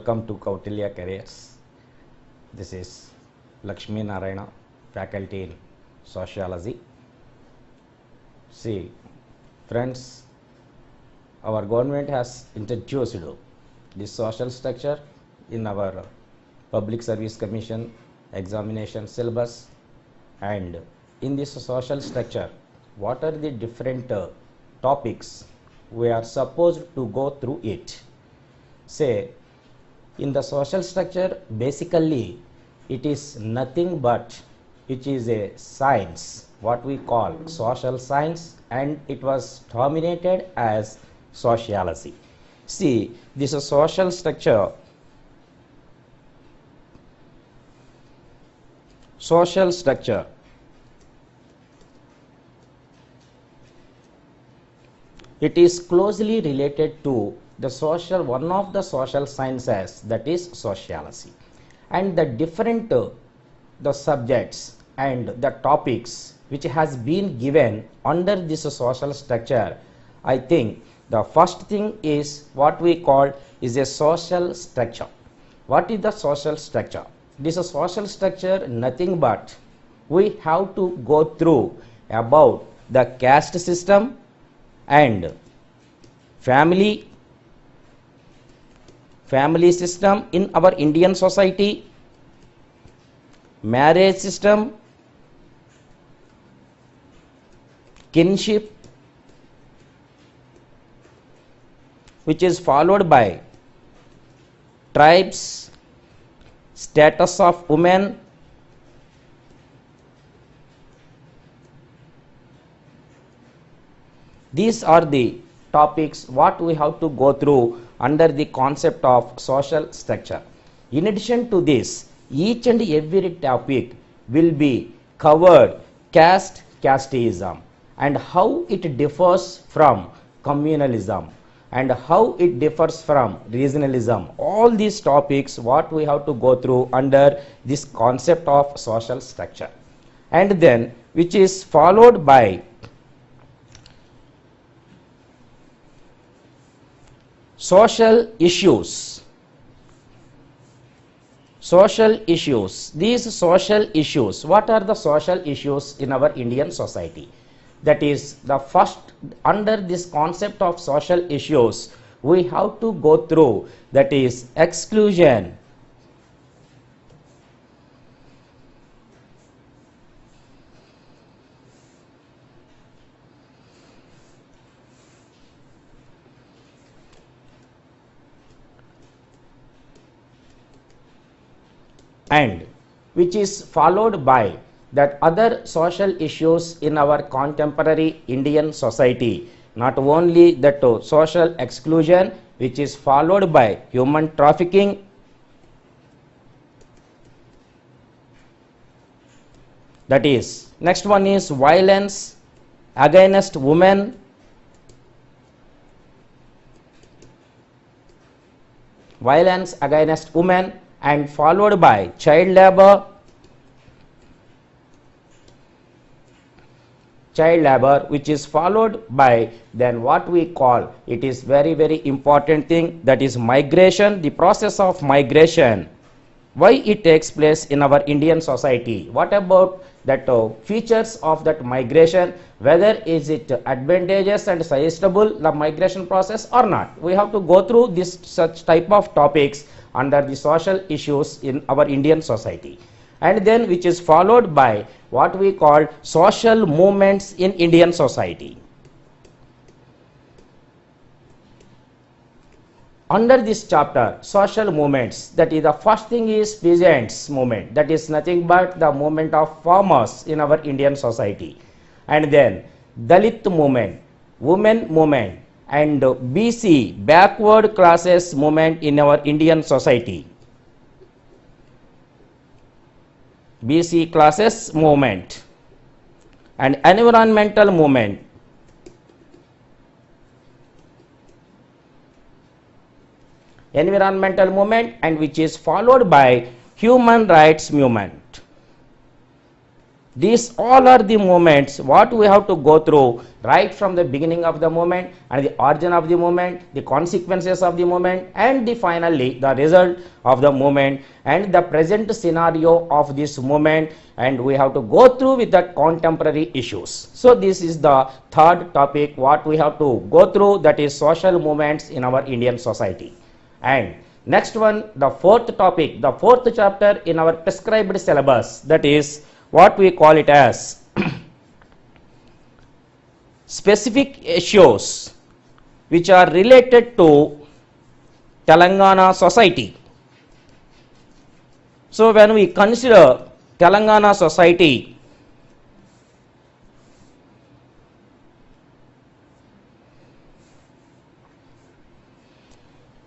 Welcome to Kautilya Careers. This is Lakshmi Narayana, faculty in Sociology. See, friends, our government has introduced the social structure in our Public Service Commission examination syllabus, and in this social structure, what are the different topics we are supposed to go through it. Say, in the social structure, basically it is nothing but which is a science, what we call social science, and it was terminated as sociology. See, this is social structure. Social structure it is closely related to the social, one of the social sciences, that is sociology, and the different the subjects and the topics which has been given under this social structure. I think the first thing is what we call is a social structure. What is the social structure? This is social structure nothing but we have to go through about the caste system and family system in our Indian society, marriage system, kinship, which is followed by tribes, status of women, these are the topics what we have to go through under the concept of social structure. In addition to this, each and every topic will be covered casteism and how it differs from communalism and how it differs from regionalism. All these topics what we have to go through under this concept of social structure, and then which is followed by social issues. Social issues. These social issues, what are the social issues in our Indian society? That is the first, under this concept of social issues, we have to go through, that is exclusion, and which is followed by that other social issues in our contemporary Indian society, not only that social exclusion, which is followed by human trafficking, that is next one is violence against women, and followed by child labor, which is followed by then what we call, it is very important thing, that is migration, the process of migration, why it takes place in our Indian society, what about that features of that migration, whether is it advantageous and suggestible the migration process or not. We have to go through this such type of topics under the social issues in our Indian society, and then which is followed by what we call social movements in Indian society. Under this chapter, social movements, that is the first thing is peasants movement, that is nothing but the movement of farmers in our Indian society, and then Dalit movement, women movement, and BC, backward classes movement in our Indian society. BC classes movement, and environmental movement, and which is followed by human rights movement. These all are the movements what we have to go through right from the beginning of the movement and the origin of the movement, the consequences of the movement, and the finally the result of the movement and the present scenario of this movement, and we have to go through with the contemporary issues. So this is the third topic what we have to go through, that is social movements in our Indian society. And next one, the fourth topic, the fourth chapter in our prescribed syllabus, that is what we call it as specific issues which are related to Telangana society. So when we consider Telangana society,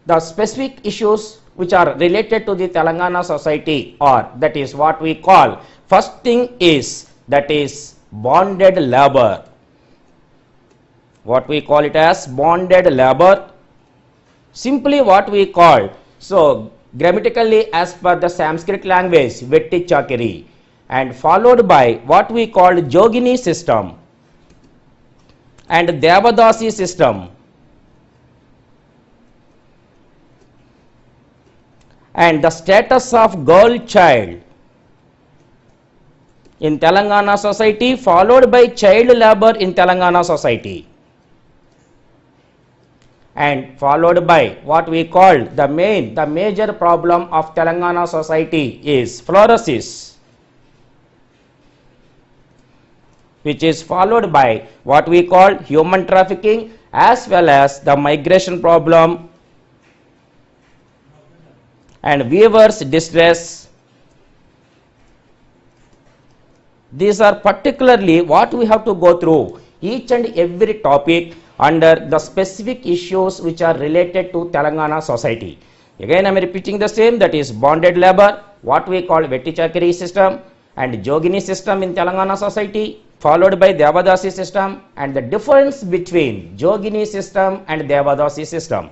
the specific issues which are related to the Telangana society are, that is what we call, first thing is, that is bonded labor. What we call it as bonded labor, simply what we call, so grammatically as per the Sanskrit language, vetti chakri, and followed by what we call Jogini system and Devadasi system, and the status of girl child in Telangana society, followed by child labor in Telangana society, and followed by what we call the major problem of Telangana society is fluorosis, which is followed by what we call human trafficking as well as the migration problem and weavers distress. These are particularly what we have to go through each and every topic under the specific issues which are related to Telangana society. Again I am repeating the same, that is bonded labor, what we call vetti chakri system and Jogini system in Telangana society, followed by Devadasi system, and the difference between Jogini system and Devadasi system,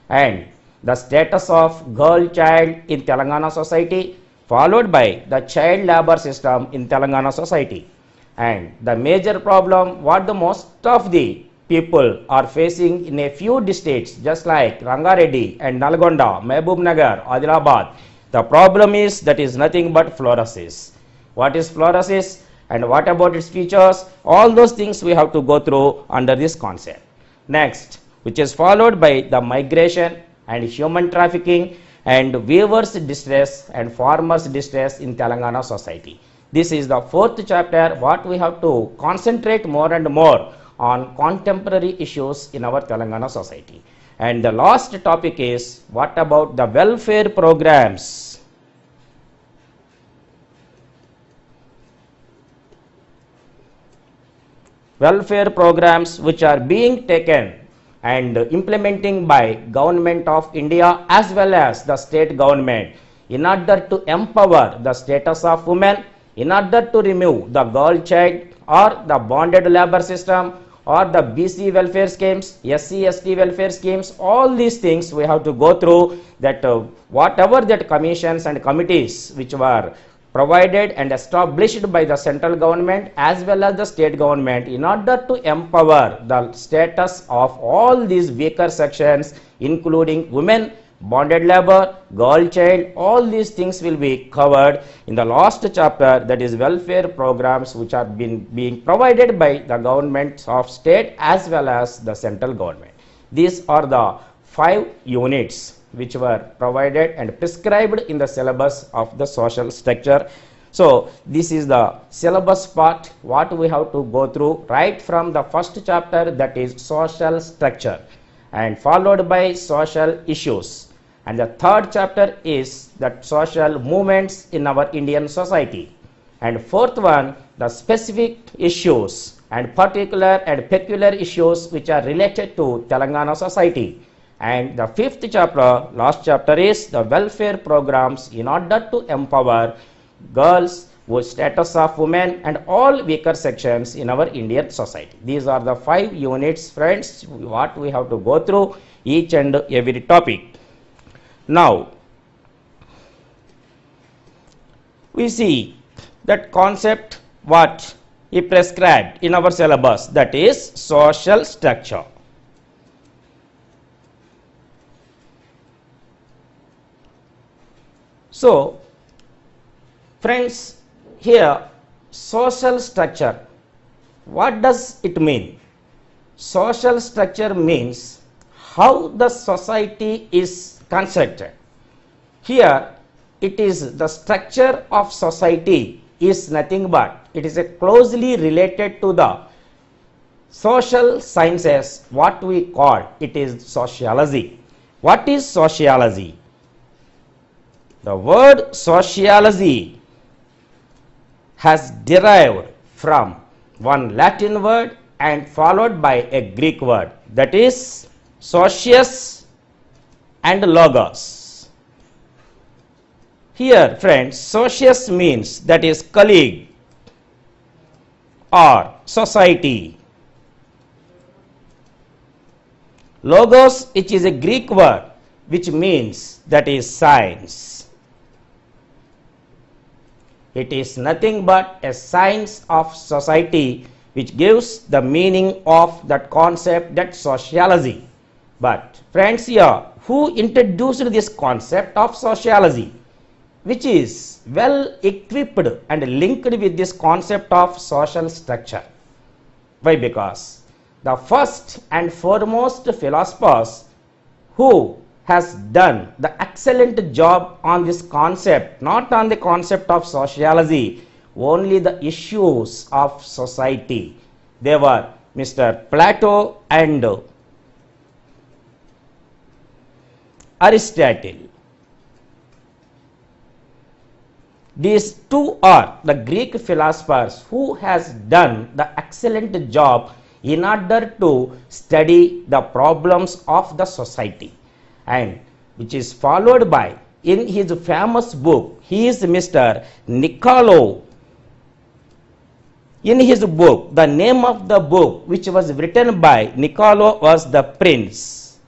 and the status of girl child in Telangana society, followed by the child labor system in Telangana society, and the major problem what the most of the people are facing in a few districts just like Rangareddy and Nalgonda, Mehboob Nagar, Adilabad. The problem is that is nothing but fluorosis. What is fluorosis and what about its features? All those things we have to go through under this concept. Next, which is followed by the migration and human trafficking and weavers distress and farmers distress in Telangana society. This is the fourth chapter what we have to concentrate more and more on contemporary issues in our Telangana society. And the last topic is what about the welfare programs. Welfare programs which are being taken and implementing by government of India as well as the state government in order to empower the status of women, in order to remove the girl child or the bonded labor system or the BC welfare schemes, SC, ST welfare schemes. All these things we have to go through, that whatever that commissions and committees which were provided and established by the central government as well as the state government in order to empower the status of all these weaker sections including women, bonded labor, girl child, all these things will be covered in the last chapter, that is welfare programs which are being provided by the governments of state as well as the central government. These are the 5 units which were provided and prescribed in the syllabus of the social structure. So this is the syllabus part what we have to go through right from the first chapter, that is social structure, and followed by social issues, and the third chapter is that social movements in our Indian society, and fourth one the specific issues and particular and peculiar issues which are related to Telangana society. And the fifth chapter, last chapter, is the welfare programs in order to empower girls with status of women and all weaker sections in our Indian society. These are the 5 units, friends, what we have to go through each and every topic. Now, we see that concept what he prescribed in our syllabus, that is social structure. So, friends, here social structure, what does it mean? Social structure means how the society is constructed. Here it is the structure of society is nothing but it is a closely related to the social sciences, what we call it is sociology. What is sociology? The word sociology has derived from one Latin word and followed by a Greek word, that is socius and logos. Here, friends, socius means that is colleague or society. Logos, which is a Greek word which means that is science. It is nothing but a science of society which gives the meaning of that concept, that sociology. But friends, here who introduced this concept of sociology, which is well equipped and linked with this concept of social structure? Why? Because the first and foremost philosophers who has done the excellent job on this concept, not on the concept of sociology, only the issues of society. They were Mr. Plato and Aristotle. These two are the Greek philosophers who has done the excellent job in order to study the problems of the society, and which is followed by, in his famous book, he is Mr. Niccolo. In his book, the name of the book which was written by Niccolo was The Prince.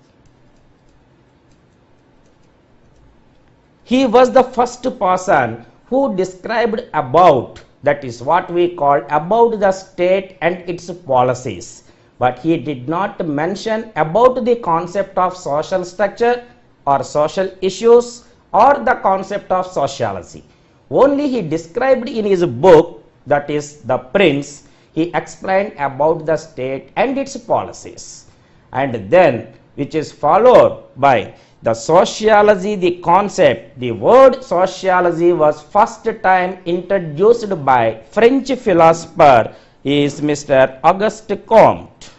He was the first person who described about, that is what we call about the state and its policies. But he did not mention about the concept of social structure or social issues or the concept of sociology. Only he described in his book, that is The Prince, he explained about the state and its policies. And then, which is followed by the sociology, the concept, the word sociology was first time introduced by French philosopher is Mr. Auguste Comte.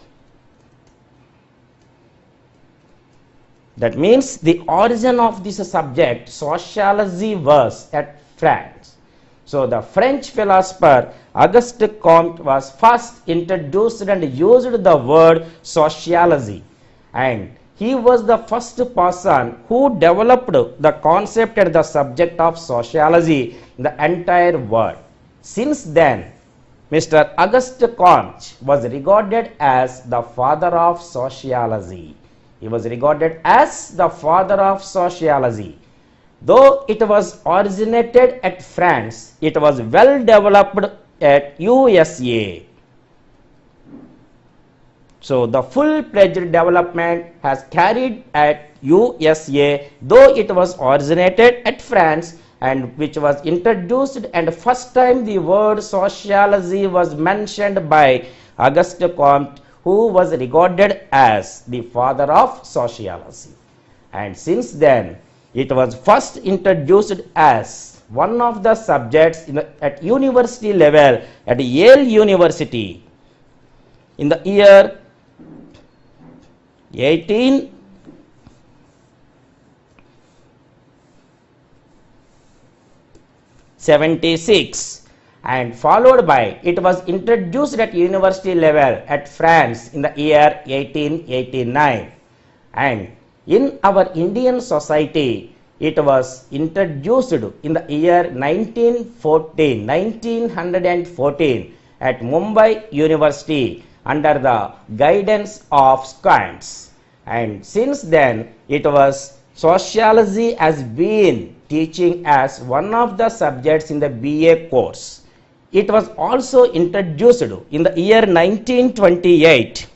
That means the origin of this subject, sociology, was at France. So the French philosopher Auguste Comte was first introduced and used the word sociology, and he was the first person who developed the concept and the subject of sociology in the entire world. Since then, Mr. Auguste Comte was regarded as the father of sociology. He was regarded as the father of sociology. Though it was originated at France, it was well developed at USA. So the full-fledged development has carried at USA, though it was originated at France, and which was introduced, and first time the word sociology was mentioned by Auguste Comte, who was regarded as the father of sociology. And since then, it was first introduced as one of the subjects at university level at Yale University in the year 1876, and followed by it was introduced at university level at France in the year 1889, and in our Indian society it was introduced in the year 1914 at Mumbai University under the guidance of Science. And since then, it was sociology has been teaching as one of the subjects in the BA course. it was also introduced in the year 1928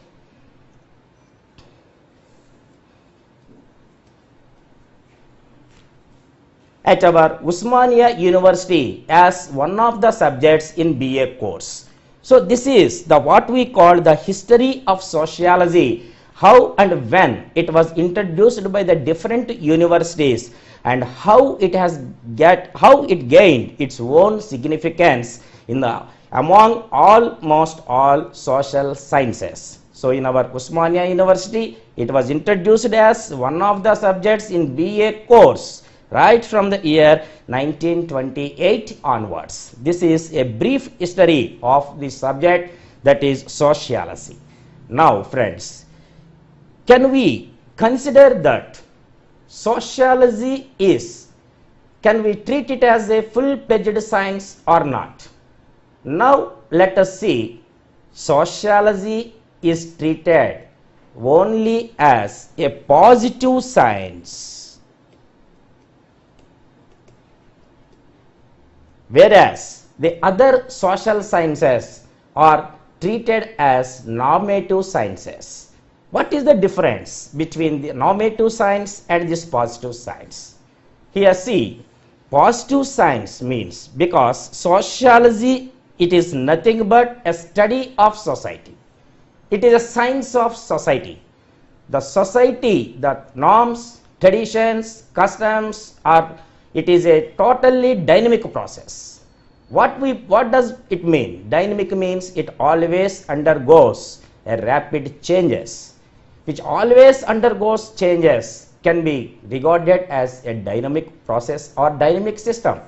at our Usmania University as one of the subjects in BA course. So this is the what we call the history of sociology, how and when it was introduced by the different universities and how it gained its own significance in the among almost all social sciences. So in our Usmania University, it was introduced as one of the subjects in BA course right from the year 1928 onwards. This is a brief history of the subject, that is sociology. Now friends, can we consider that sociology can we treat it as a full-fledged science or not? Now let us see, sociology is treated only as a positive science, whereas the other social sciences are treated as normative sciences. What is the difference between the normative science and this positive science? Here see, positive science means, because sociology, it is nothing but a study of society. It is a science of society. The society, the norms, traditions, customs it is a totally dynamic process. What does it mean? Dynamic means it always undergoes a rapid changes. Which always undergoes changes can be regarded as a dynamic process or dynamic system.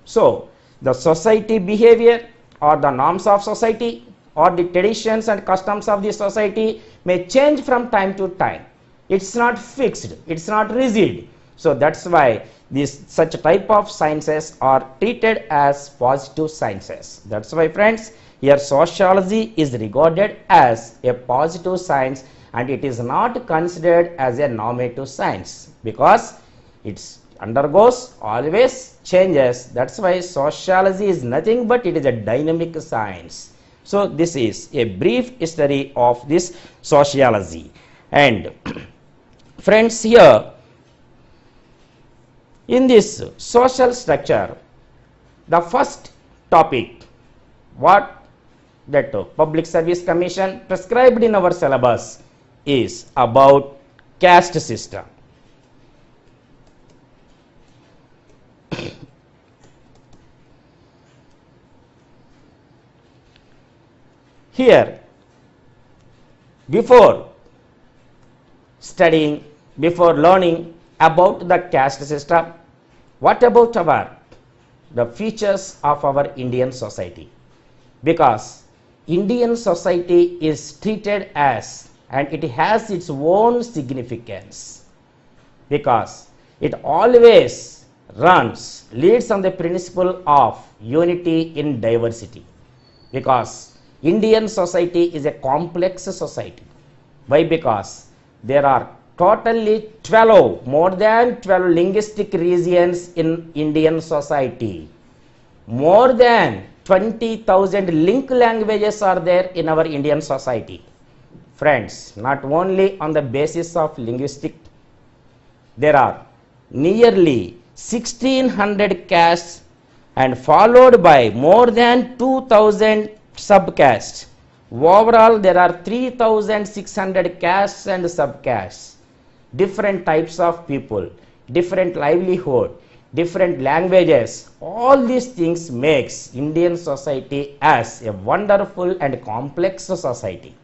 So the society behavior or the norms of society or the traditions and customs of the society may change from time to time. It's not fixed, it's not rigid. So that's why such type of sciences are treated as positive sciences. That's why friends, here sociology is regarded as a positive science and it is not considered as a normative science because it undergoes always changes. That's why sociology is nothing but it is a dynamic science. So this is a brief history of this sociology. And friends, here in this social structure, the first topic what that Public Service Commission prescribed in our syllabus is about caste system. Here, before studying, before learning about the caste system, what about the features of our Indian society? Because Indian society is treated as, and it has its own significance, because it always leads on the principle of unity in diversity. Because Indian society is a complex society. Why? Because there are totally more than 12 linguistic regions in Indian society. More than 20,000 link languages are there in our Indian society. Friends, not only on the basis of linguistic, there are nearly 1600 castes and followed by more than 2000 subcastes. Overall, there are 3600 castes and subcastes. Different types of people, different livelihood, different languages, all these things makes Indian society as a wonderful and complex society.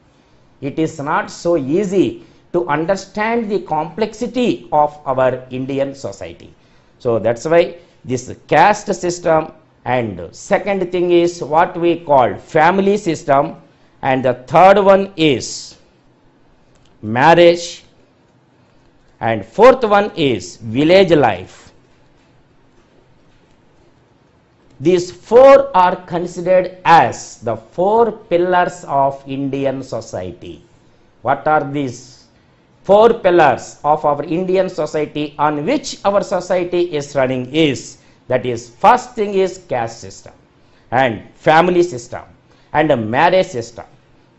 It is not so easy to understand the complexity of our Indian society. So that's why this caste system, and second thing is what we call family system, and the third one is marriage, and fourth one is village life. These four are considered as the four pillars of Indian society. What are these four pillars of our Indian society on which our society is running is, that is, first thing is caste system. and family system and a marriage system.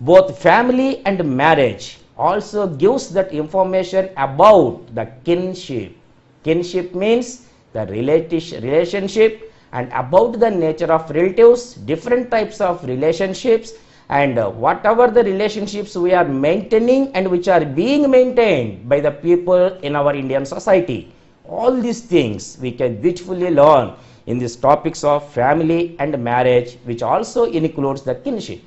Both family and marriage also gives that information about the kinship. Kinship means the relationship, and about the nature of relatives, different types of relationships, and whatever the relationships we are maintaining and which are being maintained by the people in our Indian society. All these things we can beautifully learn in these topics of family and marriage, which also includes the kinship.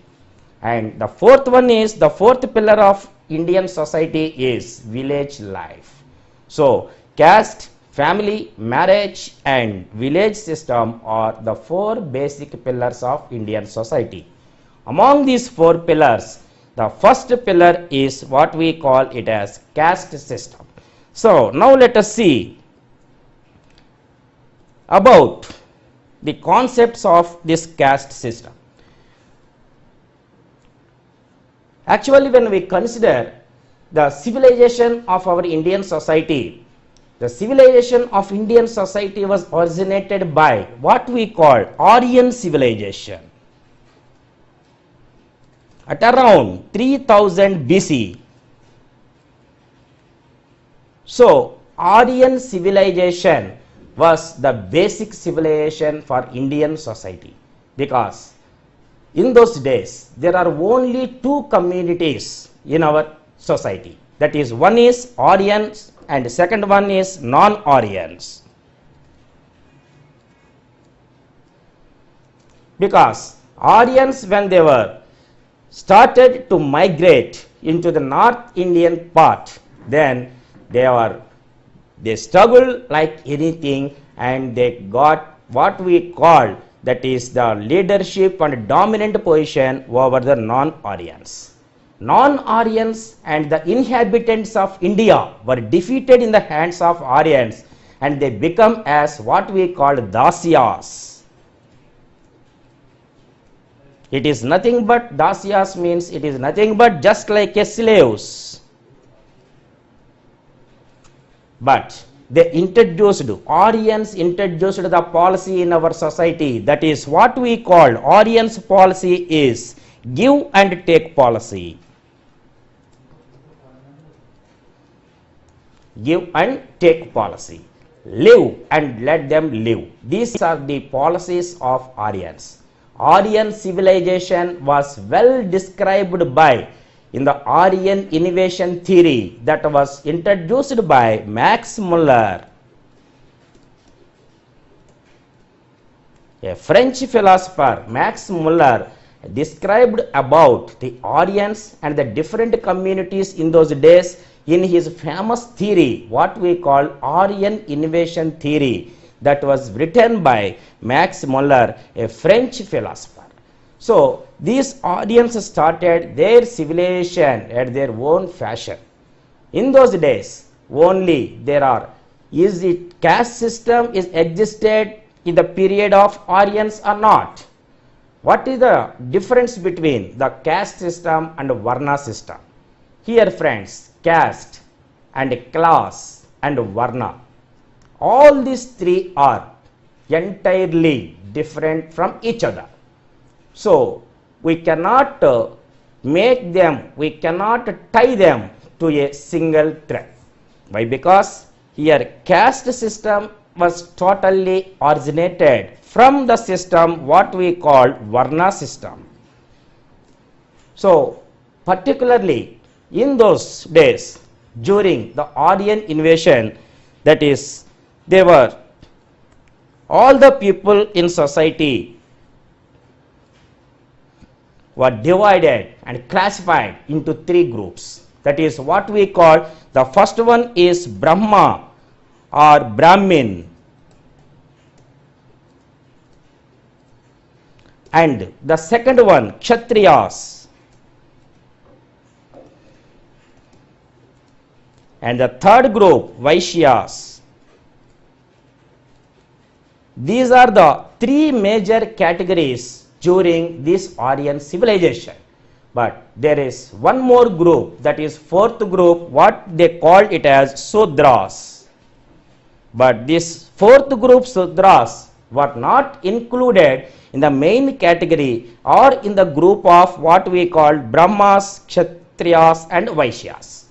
And the fourth one is, the fourth pillar of Indian society is village life. So caste, family, marriage and village system are the four basic pillars of Indian society. Among these four pillars, the first pillar is what we call it as caste system. So now let us see about the concepts of this caste system. Actually, when we consider the civilization of our Indian society, the civilization of Indian society was originated by what we call Aryan civilization. At around 3000 BC, so Aryan civilization was the basic civilization for Indian society, because in those days there are only two communities in our society, that is, one is Aryans and second one is non-Aryans. Because Aryans, when they were started to migrate into the North Indian part, then they struggled like anything, and they got what we call, that is, the leadership and dominant position over the non-Aryans. Non-Aryans and the inhabitants of India were defeated in the hands of Aryans, and they become as what we call Dasyas. It is nothing but, Dasyas means it is nothing but just like a slaves. But they introduced, Aryans introduced the policy in our society, that is what we call Aryans policy is give and take policy. Give and take policy. Live and let them live. These are the policies of Aryans. Aryan civilization was well described by in the Aryan innovation theory that was introduced by Max Muller, a French philosopher. Max Muller described about the Aryans and the different communities in those days in his famous theory, what we call Aryan innovation theory, that was written by Max Muller, a French philosopher. So these Aryans started their civilization at their own fashion. In those days, only is it caste system is existed in the period of Aryans or not? What is the difference between the caste system and Varna system? Here friends, caste and class and Varna, all these three are entirely different from each other. So we cannot make them, we cannot tie them to a single thread. Why? Because here caste system was totally originated from the system what we call Varna system. So particularly in those days during the Aryan invasion, that is, they were all the people in society were divided and classified into three groups. That is what we call, the first one is Brahma or Brahmin, and the second one Kshatriyas, and the third group Vaishyas. These are the three major categories during this Aryan civilization. But there is one more group, that is fourth group, what they called it as Sudras. But this fourth group Sudras were not included in the main category or in the group of what we call Brahmas, Kshatriyas and Vaishyas.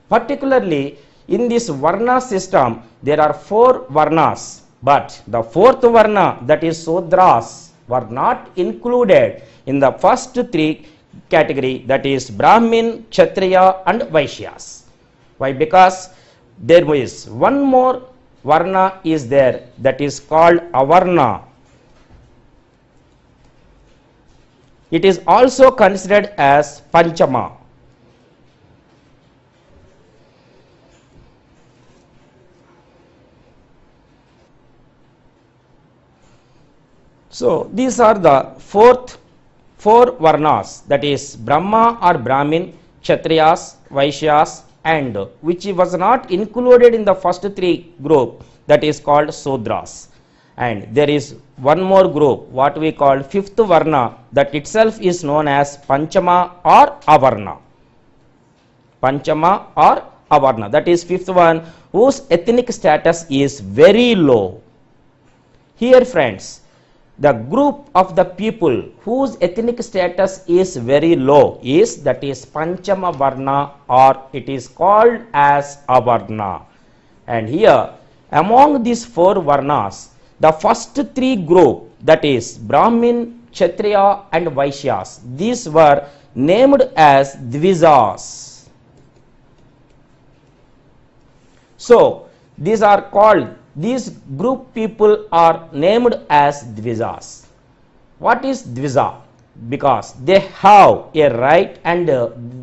Particularly in this Varna system, there are 4 Varnas, but the 4th Varna, that is Sudras, were not included in the first 3 category, that is Brahmin, Kshatriya and Vaishyas. Why? Because there is one more Varna is there, that is called Avarna. It is also considered as Panchama. So these are the 4 Varnas, that is Brahma or Brahmin, Kshatriyas, Vaishyas, and which was not included in the first 3 group, that is called Sudras. And there is one more group, what we call 5th Varna, that itself is known as Panchama or Avarna. Panchama or Avarna, that is 5th one, whose ethnic status is very low. Here friends, the group of the people whose ethnic status is very low is, that is Panchama Varna, or it is called as Avarna. And here among these 4 Varnas, the first 3 group, that is Brahmin, Kshatriya and Vaishyas, these were named as Dvijas. So these are called, these group people are named as Dvijas. What is Dvija? Because they have a right, and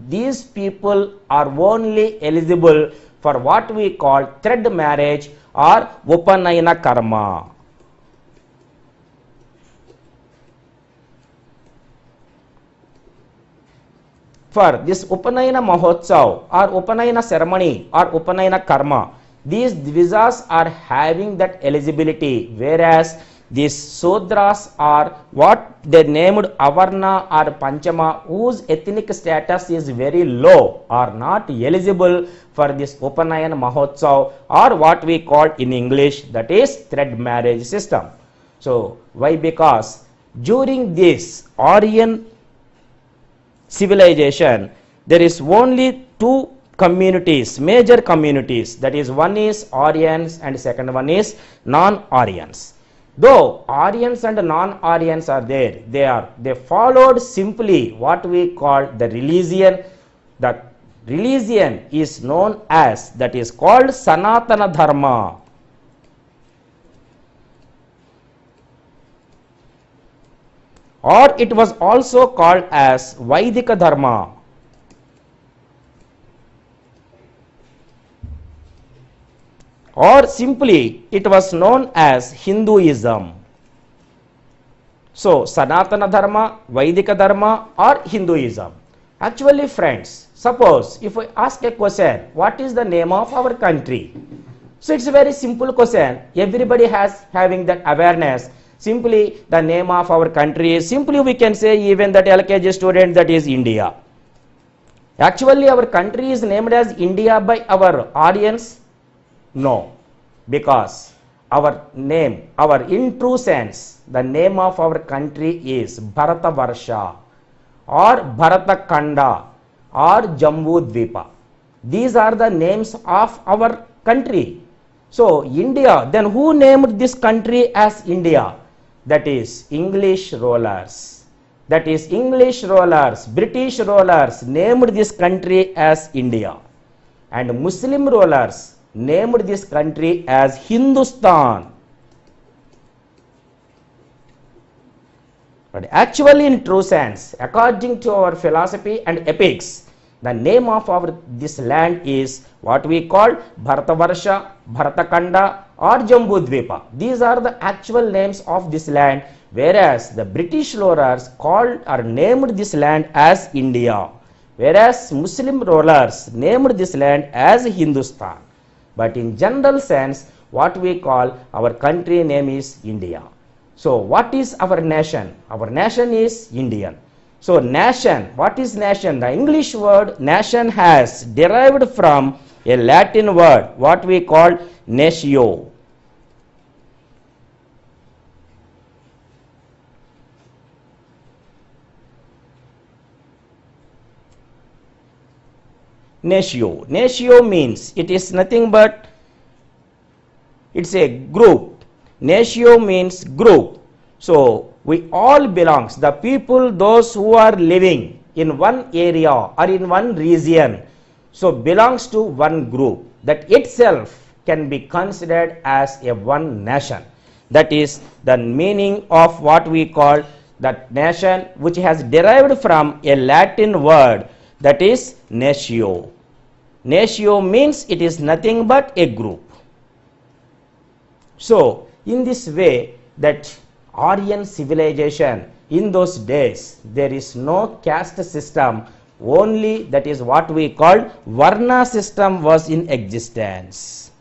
these people are only eligible for what we call thread marriage or Upanayana karma. For this Upanayana Mahotsav or Upanayana ceremony or Upanayana karma, these Dvijas are having that eligibility, whereas these Sudras are what they named Avarna or Panchama, whose ethnic status is very low, are not eligible for this Upanayana Mahotsav, or what we call in English, that is thread marriage system. So why? Because during this Aryan civilization, there is only 2 communities, major communities, that is one is Aryans and second one is non-Aryans. Though Aryans and non-Aryans are there, they followed simply what we call the religion. The religion is known as, that is called Sanatana Dharma. Or it was also called as Vaidika Dharma. Or simply it was known as Hinduism. So Sanatana Dharma, Vaidika Dharma or Hinduism. Actually friends, suppose if I ask a question, what is the name of our country? So it's a very simple question. Everybody has having that awareness. Simply the name of our country is, simply we can say even that LKG student, that is India. Actually our country is named as India by our Aryans? No, because our name, in true sense, the name of our country is Bharatavarsha or Bharatakanda or Jambudvipa. These are the names of our country. So India, then who named this country as India? That is English rulers. That is English rulers, British rulers named this country as India. And Muslim rulers named this country as Hindustan. But actually in true sense, according to our philosophy and epics, the name of this land is what we call Bharatavarsha, Bharatakanda or Jambudvipa. These are the actual names of this land, whereas the British rulers called or named this land as India, whereas Muslim rulers named this land as Hindustan. But in general sense, what we call our country name is India. So what is our nation? Our nation is Indian. So nation, what is nation? The English word nation has derived from a Latin word, what we call natio. Natio. Natio means it is nothing but it's a group. Natio means group. So we all belongs, the people, those who are living in one area or in one region, so belongs to one group, that itself can be considered as a one nation. That is the meaning of what we call that nation, which has derived from a Latin word, that is natio. Natio means it is nothing but a group. So in this way, that Aryan civilization, in those days there is no caste system, only that is what we call Varna system was in existence.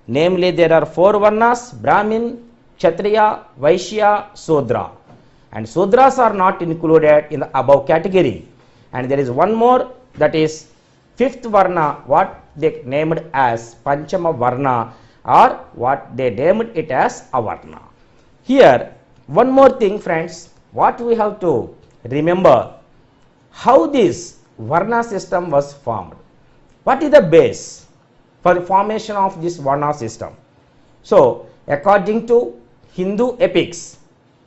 Namely, there are 4 Varnas: Brahmin, Kshatriya, Vaishya, Sudra. And Sudras are not included in the above category. And there is one more, that is 5th Varna, what they named as Panchama Varna, or what they named it as Avarna. Here, one more thing, friends, what we have to remember, how this Varna system was formed. What is the base for the formation of this Varna system? So, according to Hindu epics,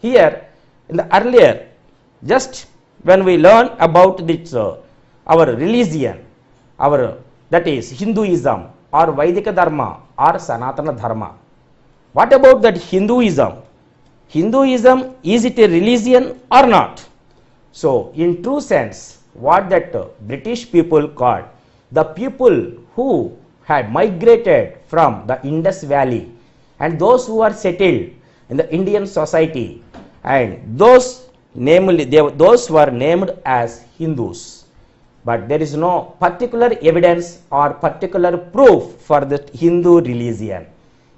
here in the earlier, just when we learn about this, our religion, our, that is Hinduism or Vaidika Dharma or Sanatana Dharma. What about that Hinduism? Hinduism, is it a religion or not? So in true sense, what that British people called, the people who had migrated from the Indus Valley and those who are settled in the Indian society, and those namely those were named as Hindus. But there is no particular evidence or particular proof for the Hindu religion.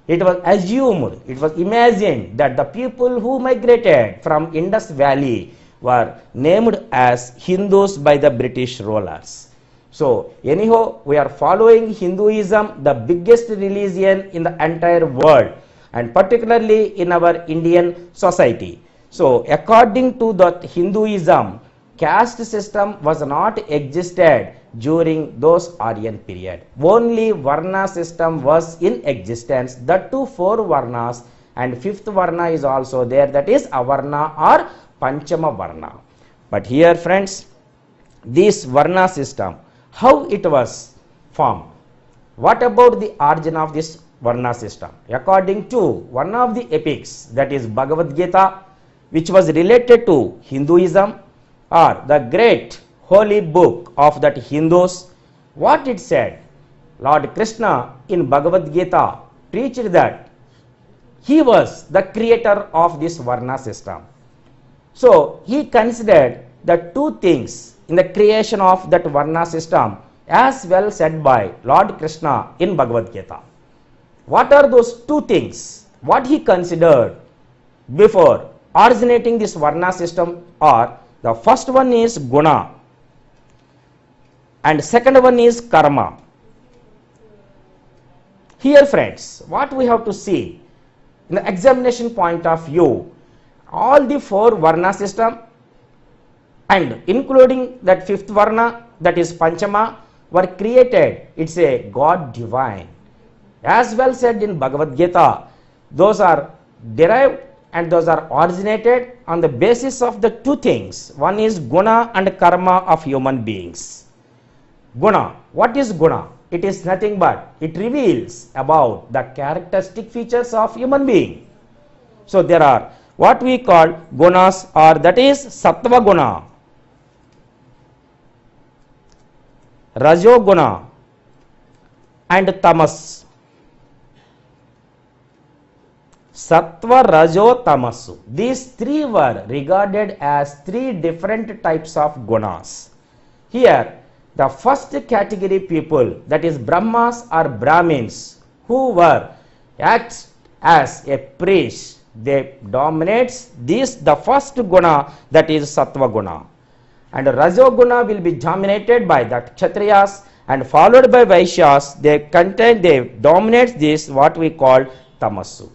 It was assumed, it was imagined that the people who migrated from Indus Valley were named as Hindus by the British rulers. So anyhow, we are following Hinduism, the biggest religion in the entire world, and particularly in our Indian society. So according to that Hinduism, caste system was not existed during those Aryan period. Only Varna system was in existence, that too 4 Varnas, and 5th Varna is also there, that is Avarna or Panchama Varna. But here, friends, this Varna system, how it was formed? What about the origin of this Varna system? According to one of the epics, that is Bhagavad Gita, which was related to Hinduism, or the great holy book of that Hindus, what it said? Lord Krishna in Bhagavad Gita preached that he was the creator of this Varna system. So he considered the 2 things in the creation of that Varna system, as well said by Lord Krishna in Bhagavad Gita. What are those 2 things? What he considered before originating this Varna system are: the first one is Guna, and second one is Karma. Here, friends, what we have to see in the examination point of view, all the 4 Varna system and including that 5th Varna, that is Panchama, were created. It's a God divine. As well said in Bhagavad Gita, those are derived and those are originated on the basis of the 2 things. One is Guna and Karma of human beings. Guna, what is Guna? It is nothing but it reveals about the characteristic features of human being. So there are what we call gunas, or that is Sattva Guna, Rajo Guna and Tamas. Sattva, Rajo, Tamasu. These 3 were regarded as 3 different types of gunas. Here, the first category people, that is Brahmas or Brahmins, who were acts as a priest, they dominates this, the first guna, that is Sattva Guna. And Rajo Guna will be dominated by the Kshatriyas and followed by Vaishyas. They dominate this, what we call Tamasu.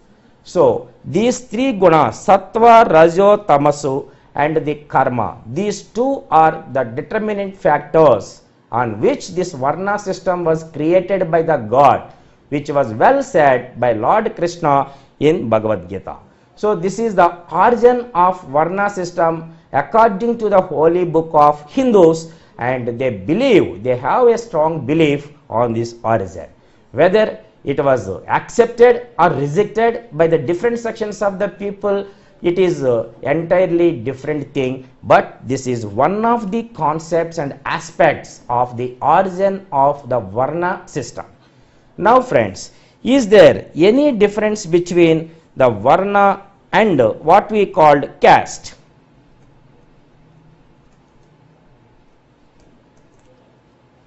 So these 3 gunas, Sattva, Rajo, Tamasu, and the Karma, these 2 are the determinant factors on which this Varna system was created by the God, which was well said by Lord Krishna in Bhagavad Gita. So this is the origin of Varna system according to the holy book of Hindus, and they believe, they have a strong belief on this origin. Whether it was accepted or rejected by the different sections of the people, it is entirely different thing, but this is one of the concepts and aspects of the origin of the Varna system. Now friends, is there any difference between the Varna and what we called caste?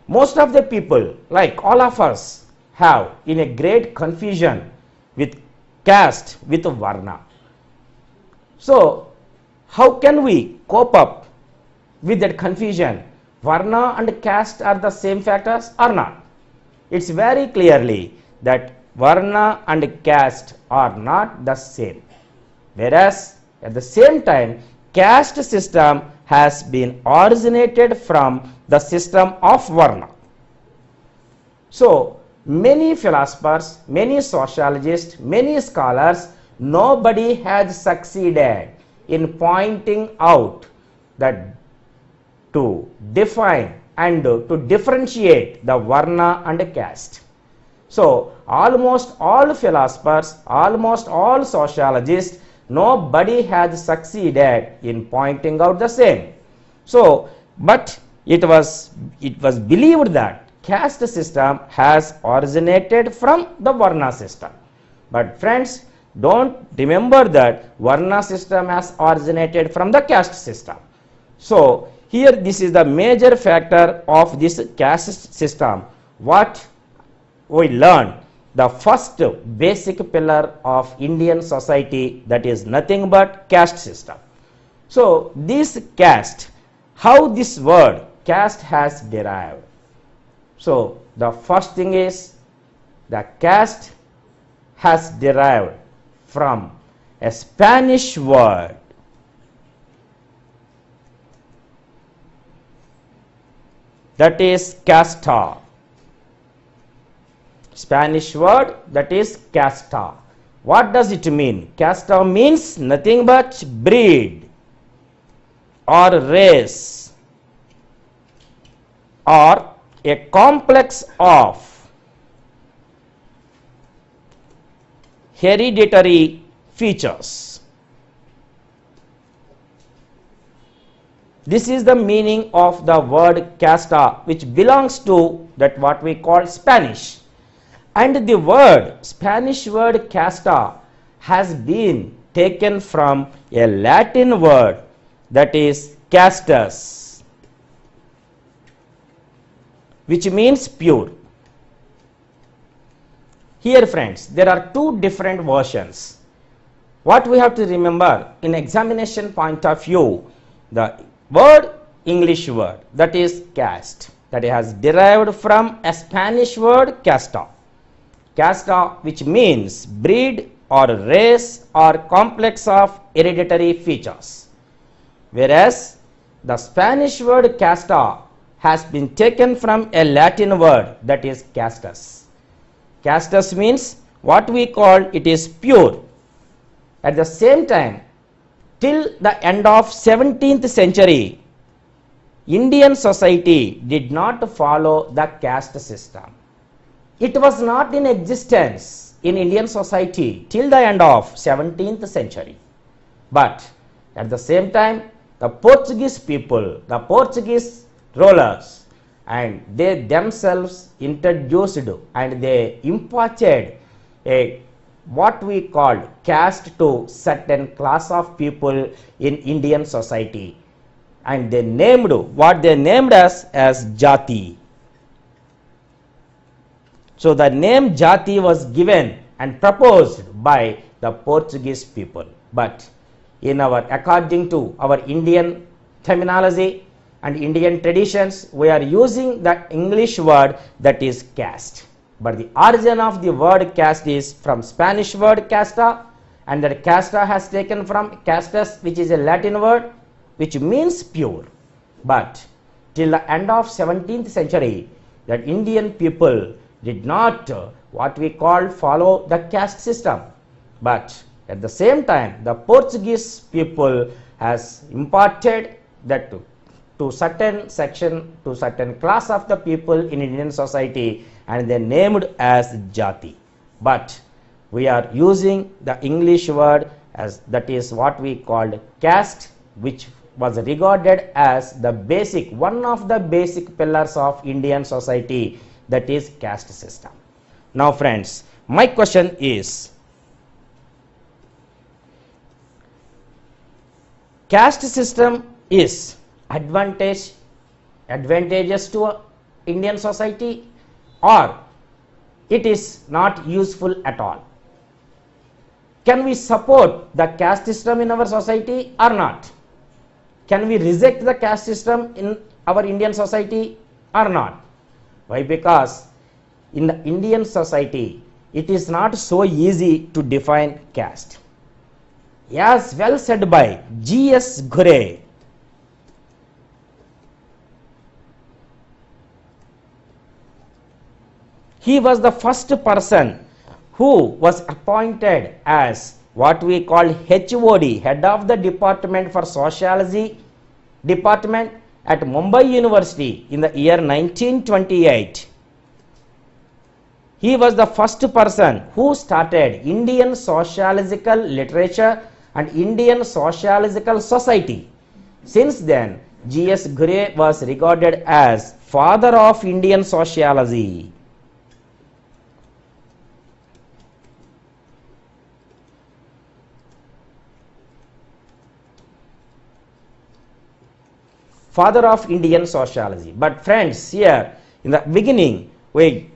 Most of the people, like all of us, have in a great confusion with caste, with Varna. So how can we cope up with that confusion? Varna and caste are the same factors or not? It's very clearly that Varna and caste are not the same. Whereas at the same time, caste system has been originated from the system of Varna. So many philosophers, many sociologists, many scholars, nobody has succeeded in pointing out that to define and to differentiate the Varna and caste. So almost all philosophers, almost all sociologists, nobody has succeeded in pointing out the same. So but it was believed that caste system has originated from the Varna system. But friends, don't remember that Varna system has originated from the caste system. So here this is the major factor of this caste system. What we learned, the first basic pillar of Indian society, that is nothing but caste system. So this caste, how this word caste has derived. So the first thing is the caste has derived from a Spanish word. That is casta. Spanish word, that is casta. What does it mean? Casta means nothing but breed or race or a complex of hereditary features. This is the meaning of the word casta, which belongs to that what we call Spanish. And the word, Spanish word casta, has been taken from a Latin word, that is castus, which means pure. Here friends, there are two different versions. What we have to remember in examination point of view, the word, English word, that is caste, that has derived from a Spanish word casta. Casta, which means breed or race or complex of hereditary features. Whereas the Spanish word casta has been taken from a Latin word, that is castus. Castus means what we call it is pure. At the same time, till the end of 17th century, Indian society did not follow the caste system. It was not in existence in Indian society till the end of 17th century. But at the same time, the Portuguese people, the Portuguese rulers, and they themselves introduced and they imparted a what we called caste to certain class of people in Indian society, and they named what they named as jati. So the name jati was given and proposed by the Portuguese people. But in our, according to our Indian terminology and Indian traditions, we are using the English word, that is caste. But the origin of the word caste is from Spanish word casta, and that casta has taken from castus, which is a Latin word which means pure. But till the end of 17th century that Indian people did not what we call follow the caste system, but at the same time the Portuguese people has imparted that to certain section, to certain class of the people in Indian society, and they named as jati. But we are using the English word as that is what we called caste, which was regarded as the basic, one of the basic pillars of Indian society, that is caste system. Now friends, my question is, caste system is advantageous to Indian society, or it is not useful at all? Can we support the caste system in our society or not? Can we reject the caste system in our Indian society or not? Why? Because in the Indian society it is not so easy to define caste. As well said by G.S. Ghurye, he was the first person who was appointed as what we call HOD, head of the department for sociology department at Mumbai University in the year 1928. He was the first person who started Indian sociological literature and Indian sociological society. Since then, G.S. Ghurye was regarded as father of Indian sociology. Father of Indian sociology. But friends, here in the beginning we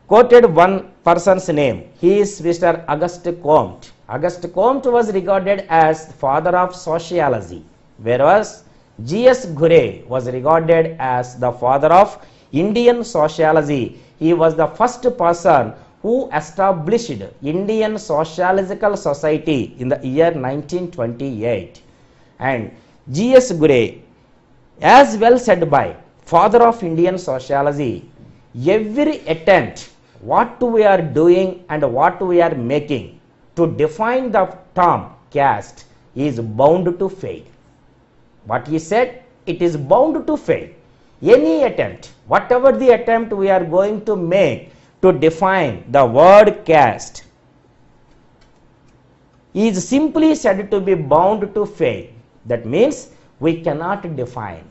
quoted one person's name. He is Mr. Auguste Comte. Auguste Comte was regarded as father of sociology, whereas G.S. Ghurye was regarded as the father of Indian sociology. He was the first person who established Indian Sociological Society in the year 1928. And G.S. Ghurye, as well said by father of Indian sociology, every attempt what we are doing and what we are making to define the term caste is bound to fail. What he said, it is bound to fail. Any attempt, whatever the attempt we are going to make to define the word caste, is simply said to be bound to fail. That means we cannot define.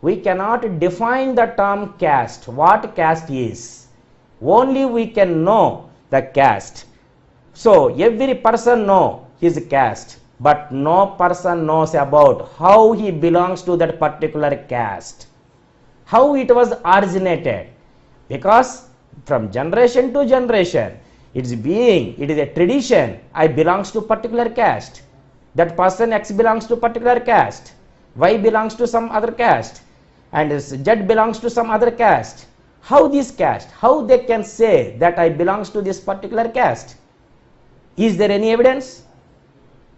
We cannot define the term caste, what caste is. Only we can know the caste. So every person knows his caste, but no person knows about how he belongs to that particular caste, how it was originated. Because from generation to generation, it is a tradition. I belongs to particular caste. That person X belongs to particular caste. Y belongs to some other caste, and Z belongs to some other caste. How this caste, how they can say that I belongs to this particular caste? Is there any evidence?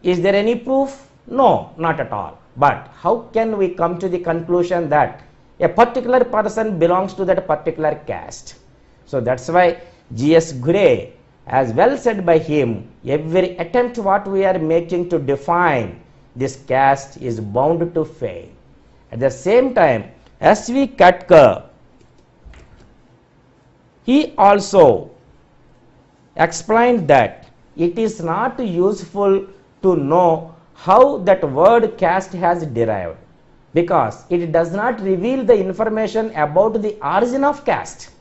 Is there any proof? No, not at all. But how can we come to the conclusion that a particular person belongs to that particular caste? So that's why G.S. Ghurye, as well said by him, every attempt what we are making to define this caste is bound to fail. At the same time, S.V. Katkar, he also explained that it is not useful to know how that word caste has derived, because it does not reveal the information about the origin of caste.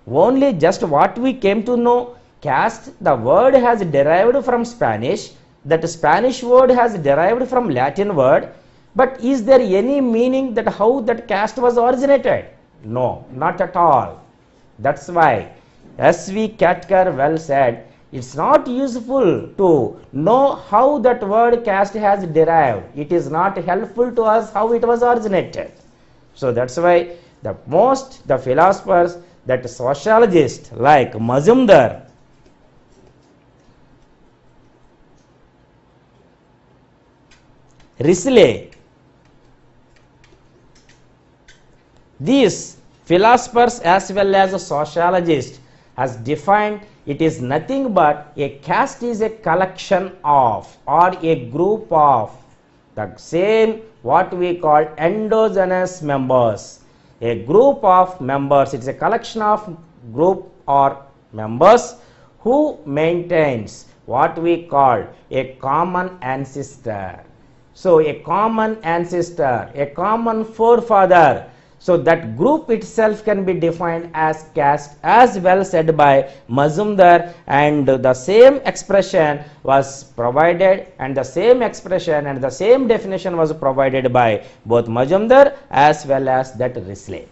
Only just what we came to know, caste, the word has derived from Spanish, that Spanish word has derived from Latin word, but is there any meaning that how that caste was originated? No, not at all. That's why S.V. Katkar well said, it's not useful to know how that word caste has derived. It is not helpful to us how it was originated. So that's why the philosophers, that sociologists like Mazumdar, Risley, These philosophers as well as sociologists has defined it is nothing but a caste is a collection of or a group of the same what we call endogenous members. A group of members, it is a collection of group or members who maintains what we call a common ancestor. So a common ancestor, a common forefather. So that group itself can be defined as caste, as well said by Mazumdar, and the same expression was provided, and the same expression and the same definition was provided by both Mazumdar as well as that Risley.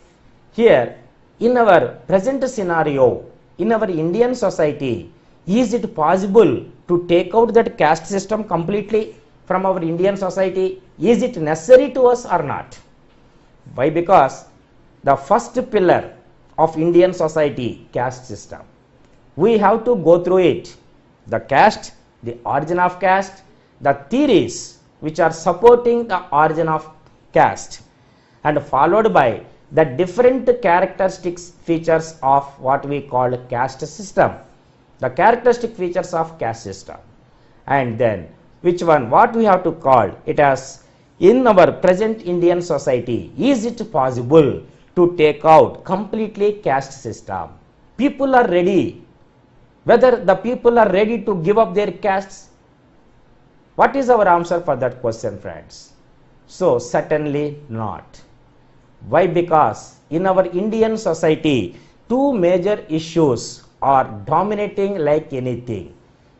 Here, in our present scenario, in our Indian society, is it possible to take out that caste system completely from our Indian society? Is it necessary to us or not? Why? Because the first pillar of Indian society, caste system, we have to go through it. The caste, the origin of caste, the theories which are supporting the origin of caste, and followed by the different characteristics features of what we call caste system, the characteristic features of caste system, and then which one, what we have to call it as in our present Indian society, is it possible to take out completely caste system? People are ready. Whether the people are ready to give up their castes? What is our answer for that question, friends? So certainly not. Why? Because in our Indian society, two major issues are dominating like anything.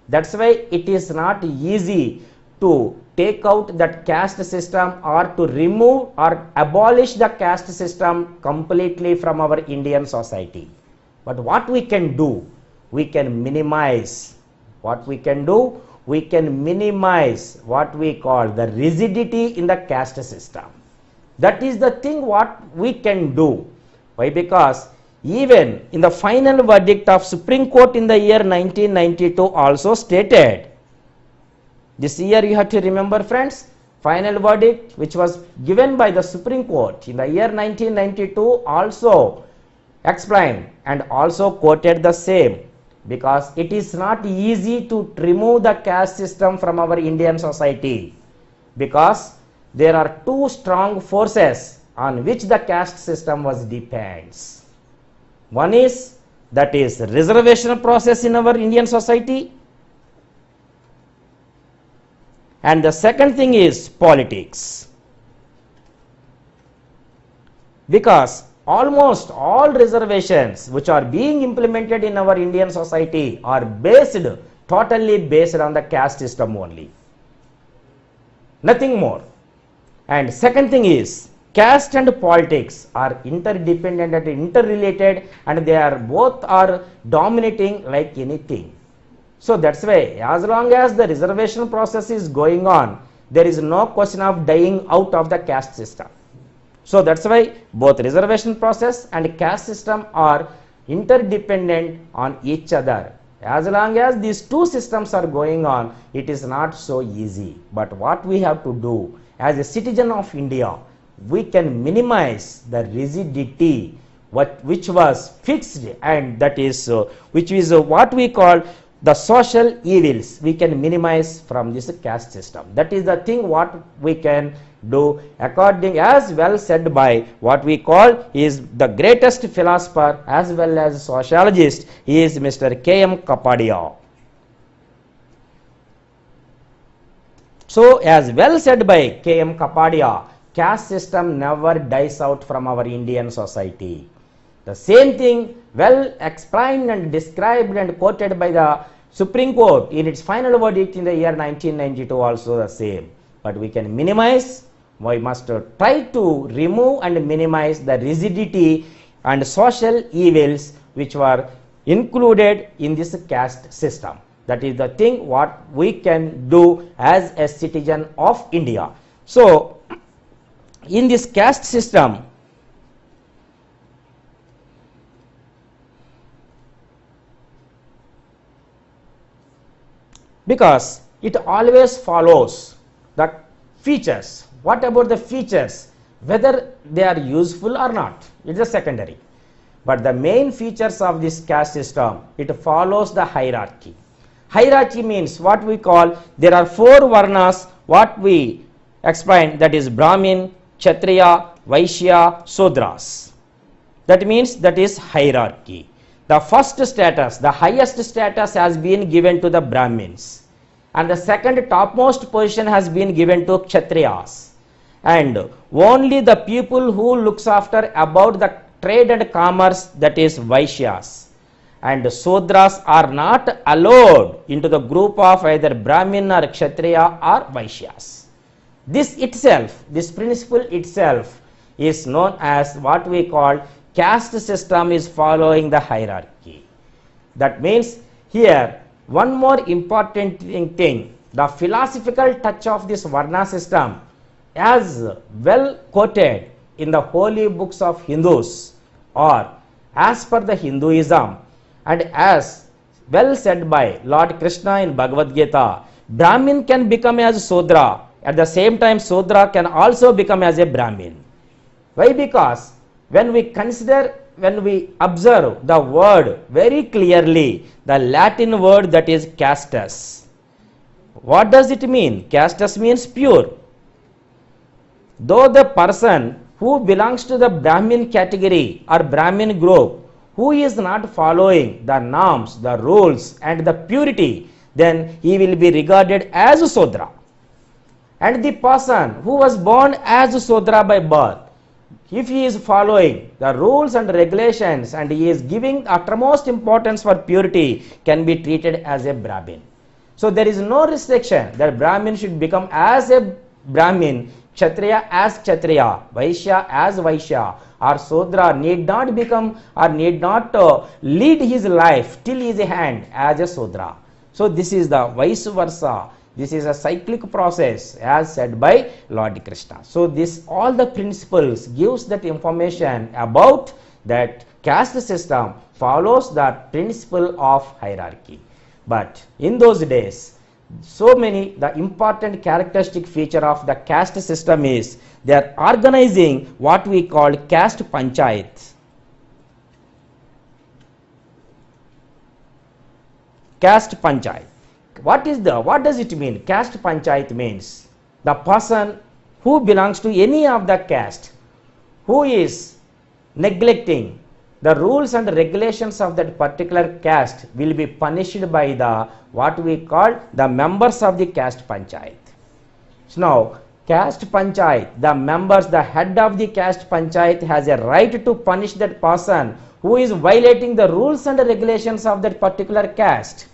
That's why it is not easy to take out that caste system or to remove or abolish the caste system completely from our Indian society. But what we can do, we can minimize. What we can do, we can minimize what we call the rigidity in the caste system. That is the thing what we can do. Why? Because even in the final verdict of Supreme Court in the year 1992 also stated, this year you have to remember, friends, final verdict which was given by the Supreme Court in the year 1992 also explained and also quoted the same, because it is not easy to remove the caste system from our Indian society, because there are two strong forces on which the caste system was depends. One is that is reservation process in our Indian society, and the second thing is politics. Because almost all reservations which are being implemented in our Indian society are totally based on the caste system only, nothing more. And second thing is, caste and politics are interdependent and interrelated, and they are both are dominating like anything. So that's why as long as the reservation process is going on, there is no question of dying out of the caste system. So that's why both reservation process and caste system are interdependent on each other. As long as these two systems are going on, it is not so easy. But what we have to do as a citizen of India, we can minimize the rigidity which was fixed, and that is which is what we call the social evils we can minimize from this caste system. That is the thing what we can do, according as well said by what we call is the greatest philosopher as well as sociologist, he is Mr. K.M. Kapadia. So as well said by K.M. Kapadia, caste system never dies out from our Indian society. The same thing well explained and described and quoted by the Supreme Court in its final verdict in the year 1992 also the same. But we can minimize, we must try to remove and minimize the rigidity and social evils which were included in this caste system. That is the thing what we can do as a citizen of India. So in this caste system, because it always follows the features. What about the features Whether they are useful or not, it is a secondary. But the main features of this caste system, it follows the hierarchy. Hierarchy means what we call, there are 4 varnas, what we explain, that is Brahmin, Kshatriya, Vaishya, Sudras. That means that is hierarchy. The first status, the highest status has been given to the Brahmins, and the second topmost position has been given to Kshatriyas, and only the people who looks after about the trade and commerce, that is Vaishyas, and Sudras are not allowed into the group of either Brahmin or Kshatriya or Vaishyas. This itself, this principle itself is known as what we call caste system is following the hierarchy. That means here one more important thing, the philosophical touch of this Varna system as well quoted in the holy books of Hindus, or as per the Hinduism, and as well said by Lord Krishna in Bhagavad Gita, Brahmin can become as Sudra, at the same time Sudra can also become as a Brahmin. Why? Because when we consider, when we observe the word very clearly, the Latin word that is castus, what does it mean? Castus means pure. Though the person who belongs to the Brahmin category or Brahmin group, who is not following the norms, the rules and the purity, then he will be regarded as a Sudra. And the person who was born as a Sudra by birth, if he is following the rules and regulations and he is giving uttermost importance for purity, can be treated as a Brahmin. So there is no restriction that Brahmin should become as a Brahmin, Kshatriya as Kshatriya, Vaishya as Vaishya, or Sudra need not become or need not lead his life till his hand as a Sudra. So this is the vice versa. This is a cyclic process as said by Lord Krishna. So this all the principles gives that information about that caste system follows the principle of hierarchy. But in those days, so many, the important characteristic feature of the caste system is they are organizing what we call caste panchayat. Caste panchayat. What does it mean? Caste panchayat means the person who belongs to any of the caste, who is neglecting the rules and regulations of that particular caste, will be punished by the what we call the members of the caste panchayat. So now caste panchayat, the members, the head of the caste panchayat has a right to punish that person who is violating the rules and regulations of that particular caste.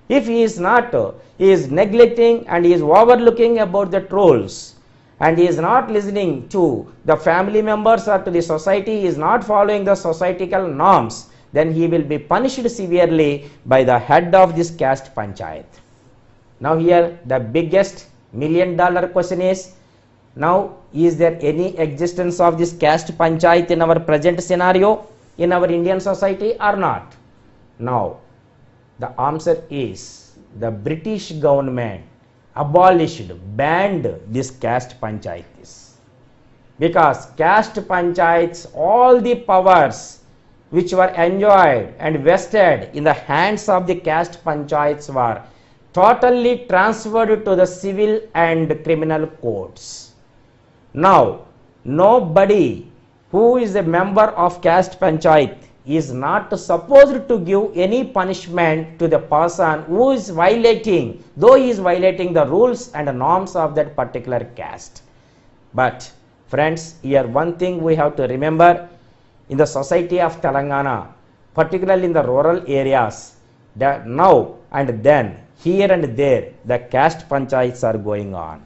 If he is not, he is neglecting and he is overlooking about the rules, and he is not listening to the family members or to the society, he is not following the societal norms, then he will be punished severely by the head of this caste panchayat. Now here the biggest $1,000,000 question is, now is there any existence of this caste panchayat in our present scenario in our Indian society or not? Now the answer is the British government abolished, banned this caste panchayats, because caste panchayats, all the powers which were enjoyed and vested in the hands of the caste panchayats were totally transferred to the civil and criminal courts. Now nobody who is a member of caste panchayat is not supposed to give any punishment to the person who is violating, though he is violating the rules and norms of that particular caste. But friends, here one thing we have to remember, in the society of Telangana, particularly in the rural areas, that now and then, here and there, the caste panchayats are going on.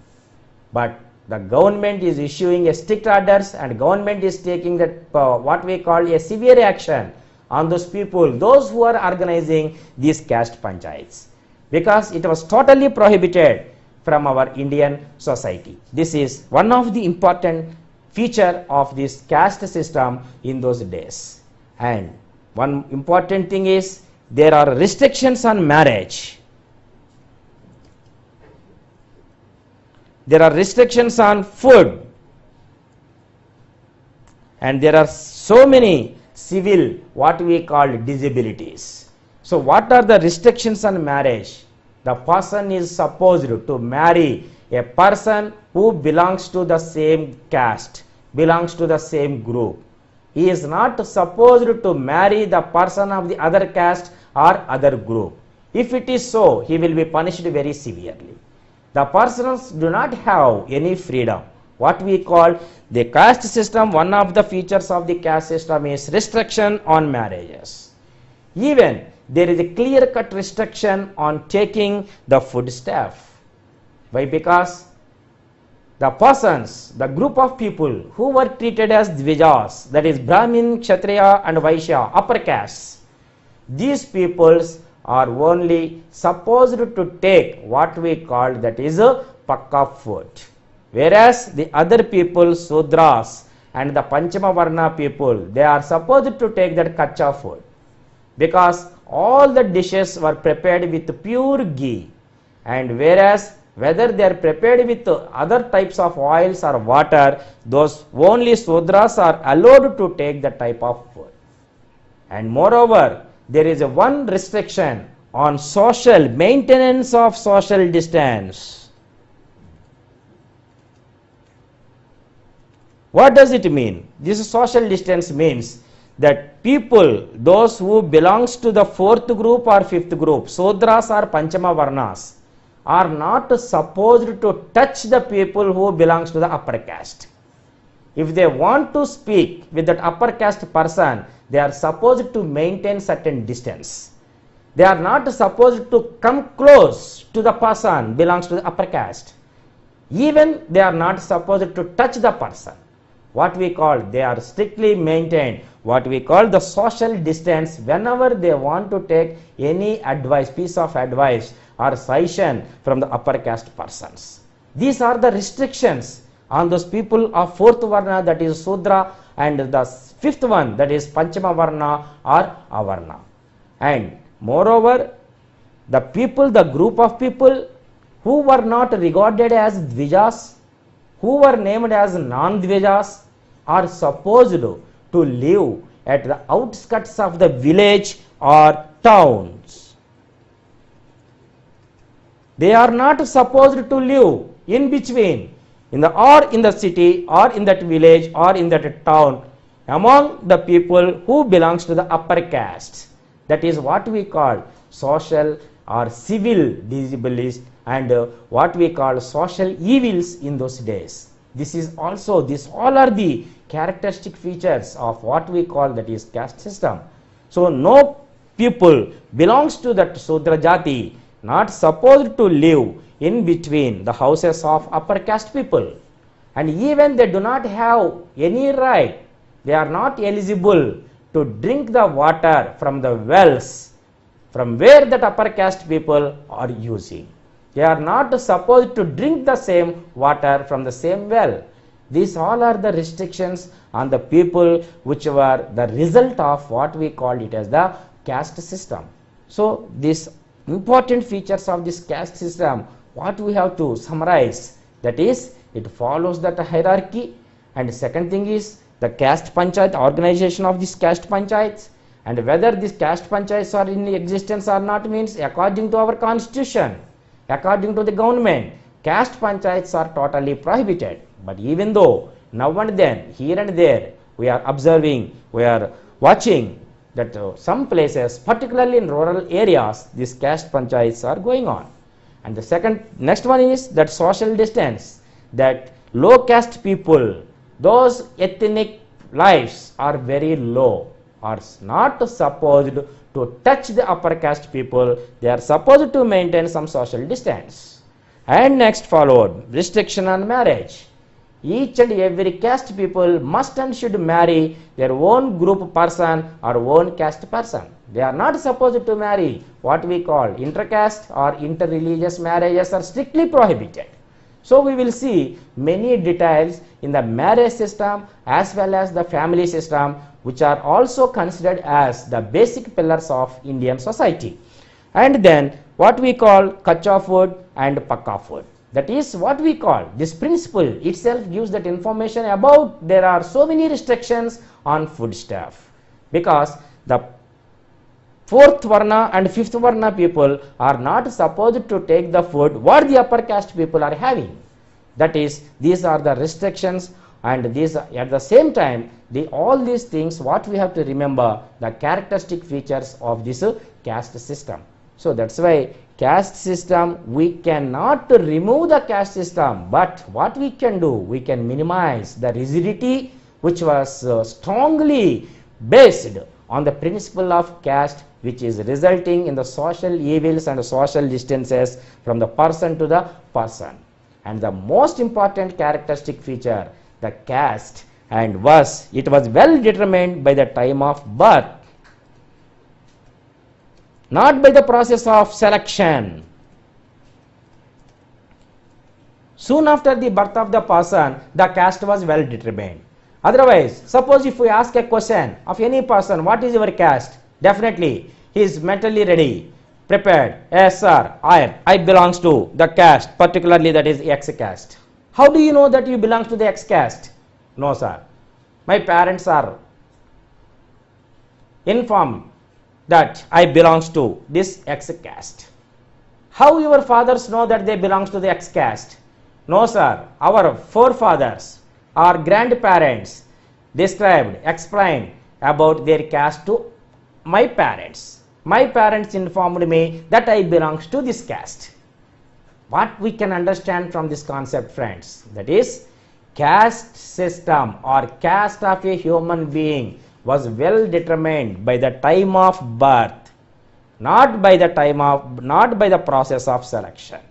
But the government is issuing a strict orders, and government is taking that what we call a severe action on those people, those who are organizing these caste panchayats, because it was totally prohibited from our Indian society. This is one of the important feature of this caste system in those days. And one important thing is there are restrictions on marriage. There are restrictions on food. and there are so many civil what we call disabilities. So what are the restrictions on marriage? The person is supposed to marry a person who belongs to the same caste, belongs to the same group. He is not supposed to marry the person of the other caste or other group. If it is so, he will be punished very severely. The persons do not have any freedom. What we call the caste system, one of the features of the caste system is restriction on marriages. Even there is a clear-cut restriction on taking the food staff. Why? Because the persons, the group of people who were treated as dvijas, that is Brahmin, Kshatriya and Vaishya, upper castes, these peoples are only supposed to take what we call that is a pakka food. Whereas the other people, Sudras and the Panchama Varna people, they are supposed to take that kacha food. Because all the dishes were prepared with pure ghee, and whereas whether they are prepared with other types of oils or water, those only Sudras are allowed to take that type of food. And moreover, there is a one restriction on social maintenance of social distance. What does it mean? This social distance means that people, those who belongs to the fourth group or fifth group, Sudras or Panchama Varnas, are not supposed to touch the people who belongs to the upper caste. If they want to speak with that upper caste person, they are supposed to maintain certain distance. They are not supposed to come close to the person belongs to the upper caste. Even they are not supposed to touch the person. What we call, they are strictly maintained what we call the social distance whenever they want to take any advice, piece of advice or suggestion from the upper caste persons. These are the restrictions on those people of fourth Varna, that is Sudra, and the fifth one, that is Panchama Varna or Avarna. And moreover, the people, the group of people who were not regarded as Dvijas, who were named as non-Dvijas, are supposed to live at the outskirts of the village or towns. They are not supposed to live in between, in the city or in that village or in that town among the people who belongs to the upper caste. That is what we call social or civil disabilities and what we call social evils in those days. This is also, this all are the characteristic features of what we call that is caste system. So no people belongs to that Sudra Jati not supposed to live in between the houses of upper caste people, and even they do not have any right, they are not eligible to drink the water from the wells from where that upper caste people are using. They are not supposed to drink the same water from the same well. These all are the restrictions on the people which were the result of what we call it as the caste system. So these important features of this caste system, what we have to summarize, that is, it follows that hierarchy, and second thing is the caste panchayat, organization of this caste panchayats, and whether these caste panchayats are in existence or not means according to our constitution, according to the government, caste panchayats are totally prohibited. But even though now and then, here and there, we are observing, we are watching that some places, particularly in rural areas, these caste panchayats are going on. And the next one is that social distance, that low caste people, those ethnic lives are very low, are not supposed to touch the upper caste people. They are supposed to maintain some social distance. And next followed restriction on marriage. Each and every caste people must and should marry their own group person or own caste person. They are not supposed to marry what we call intercaste or interreligious marriages are strictly prohibited. So we will see many details in the marriage system as well as the family system, which are also considered as the basic pillars of Indian society. And then what we call kacha food and pakka food. That is what we call, this principle itself gives that information about there are so many restrictions on food stuff, because the fourth varna and fifth varna people are not supposed to take the food what the upper caste people are having. That is, these are the restrictions, and these at the same time, all these things what we have to remember, the characteristic features of this caste system. So that's why caste system, we cannot remove the caste system, but what we can do, we can minimize the rigidity which was strongly based on the principle of caste, which is resulting in the social evils and social distances from the person to the person. And the most important characteristic feature, the caste, and it was well determined by the time of birth, not by the process of selection. Soon after the birth of the person, the caste was well determined. Otherwise, suppose if we ask a question of any person, what is your caste? Definitely, he is mentally ready, prepared. Yes, sir, I belongs to the caste, particularly that is X caste. How do you know that you belong to the X caste? No, sir. My parents are informed that I belongs to this X caste. How your fathers know that they belongs to the X caste? No, sir. Our forefathers, our grandparents described, explained about their caste to my parents. My parents informed me that I belongs to this caste. What we can understand from this concept, friends, that is, caste system or caste of a human being was well determined by the time of birth, not by the process of selection.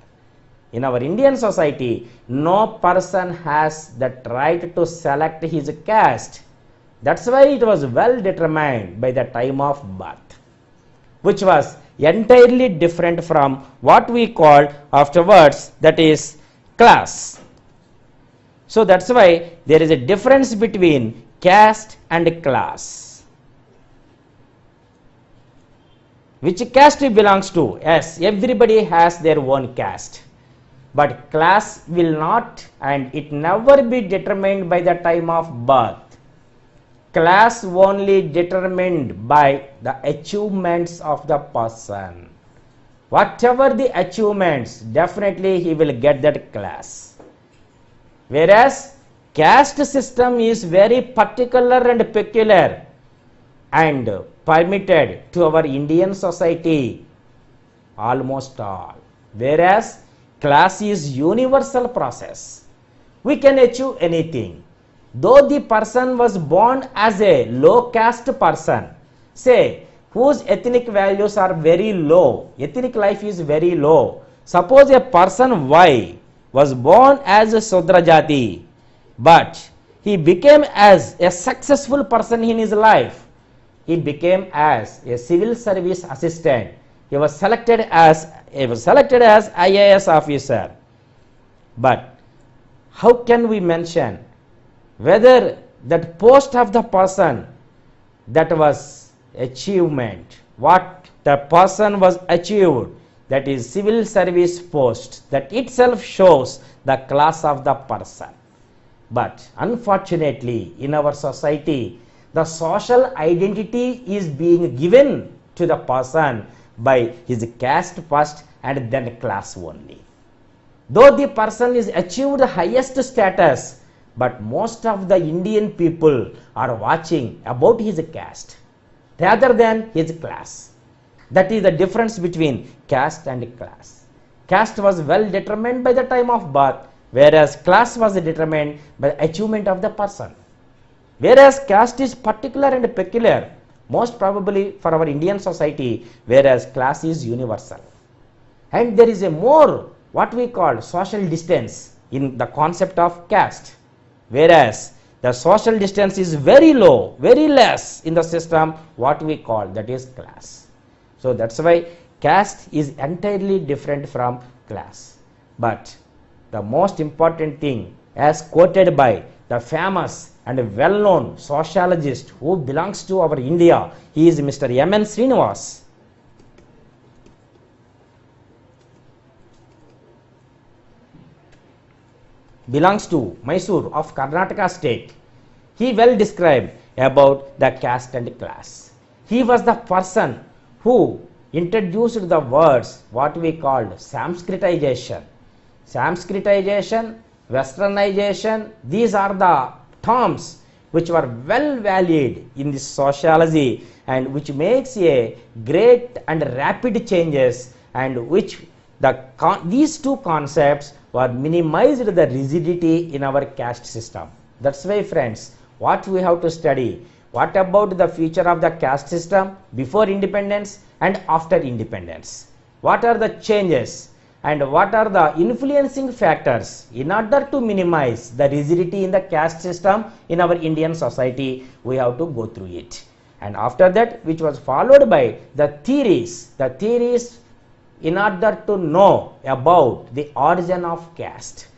In our Indian society, no person has that right to select his caste. That's why it was well determined by the time of birth, which was entirely different from what we called afterwards, that is class. So that's why there is a difference between caste and class. Which caste he belongs to? Yes, everybody has their own caste. But class will not, and it never be determined by the time of birth. Class only determined by the achievements of the person. Whatever the achievements, definitely he will get that class. Whereas caste system is very particular and peculiar and permitted to our Indian society almost all. Whereas class is universal process. We can achieve anything. Though the person was born as a low caste person, say whose ethnic values are very low, ethnic life is very low. Suppose a person Y was born as a Sudra Jati, but he became as a successful person in his life. He became as a civil service assistant. He was selected as IAS officer. But how can we mention whether that post of the person, that was achievement, what the person was achieved, that is civil service post, that itself shows the class of the person. But unfortunately, in our society, the social identity is being given to the person by his caste first and then class only. Though the person is achieved the highest status, but most of the Indian people are watching about his caste rather than his class. That is the difference between caste and class. Caste was well determined by the time of birth, whereas class was determined by the achievement of the person. Whereas caste is particular and peculiar, most probably for our Indian society, whereas class is universal. And there is a more what we call social distance in the concept of caste, whereas the social distance is very low, very less in the system what we call, that is class. So that's why caste is entirely different from class. But the most important thing, as quoted by the famous and well-known sociologist who belongs to our India, he is Mr. M.N. Srinivas. belongs to Mysore of Karnataka state. He well described about the caste and class. He was the person who introduced the words what we called Sanskritization. Sanskritization, westernization, these are the terms which were well valued in the sociology and which makes a great and rapid changes, and which these two concepts were minimized the rigidity in our caste system. That's why friends, what we have to study, what about the future of the caste system before independence and after independence? What are the changes and what are the influencing factors in order to minimize the rigidity in the caste system in our Indian society? We have to go through it. And after that, which was followed by the theories in order to know about the origin of caste.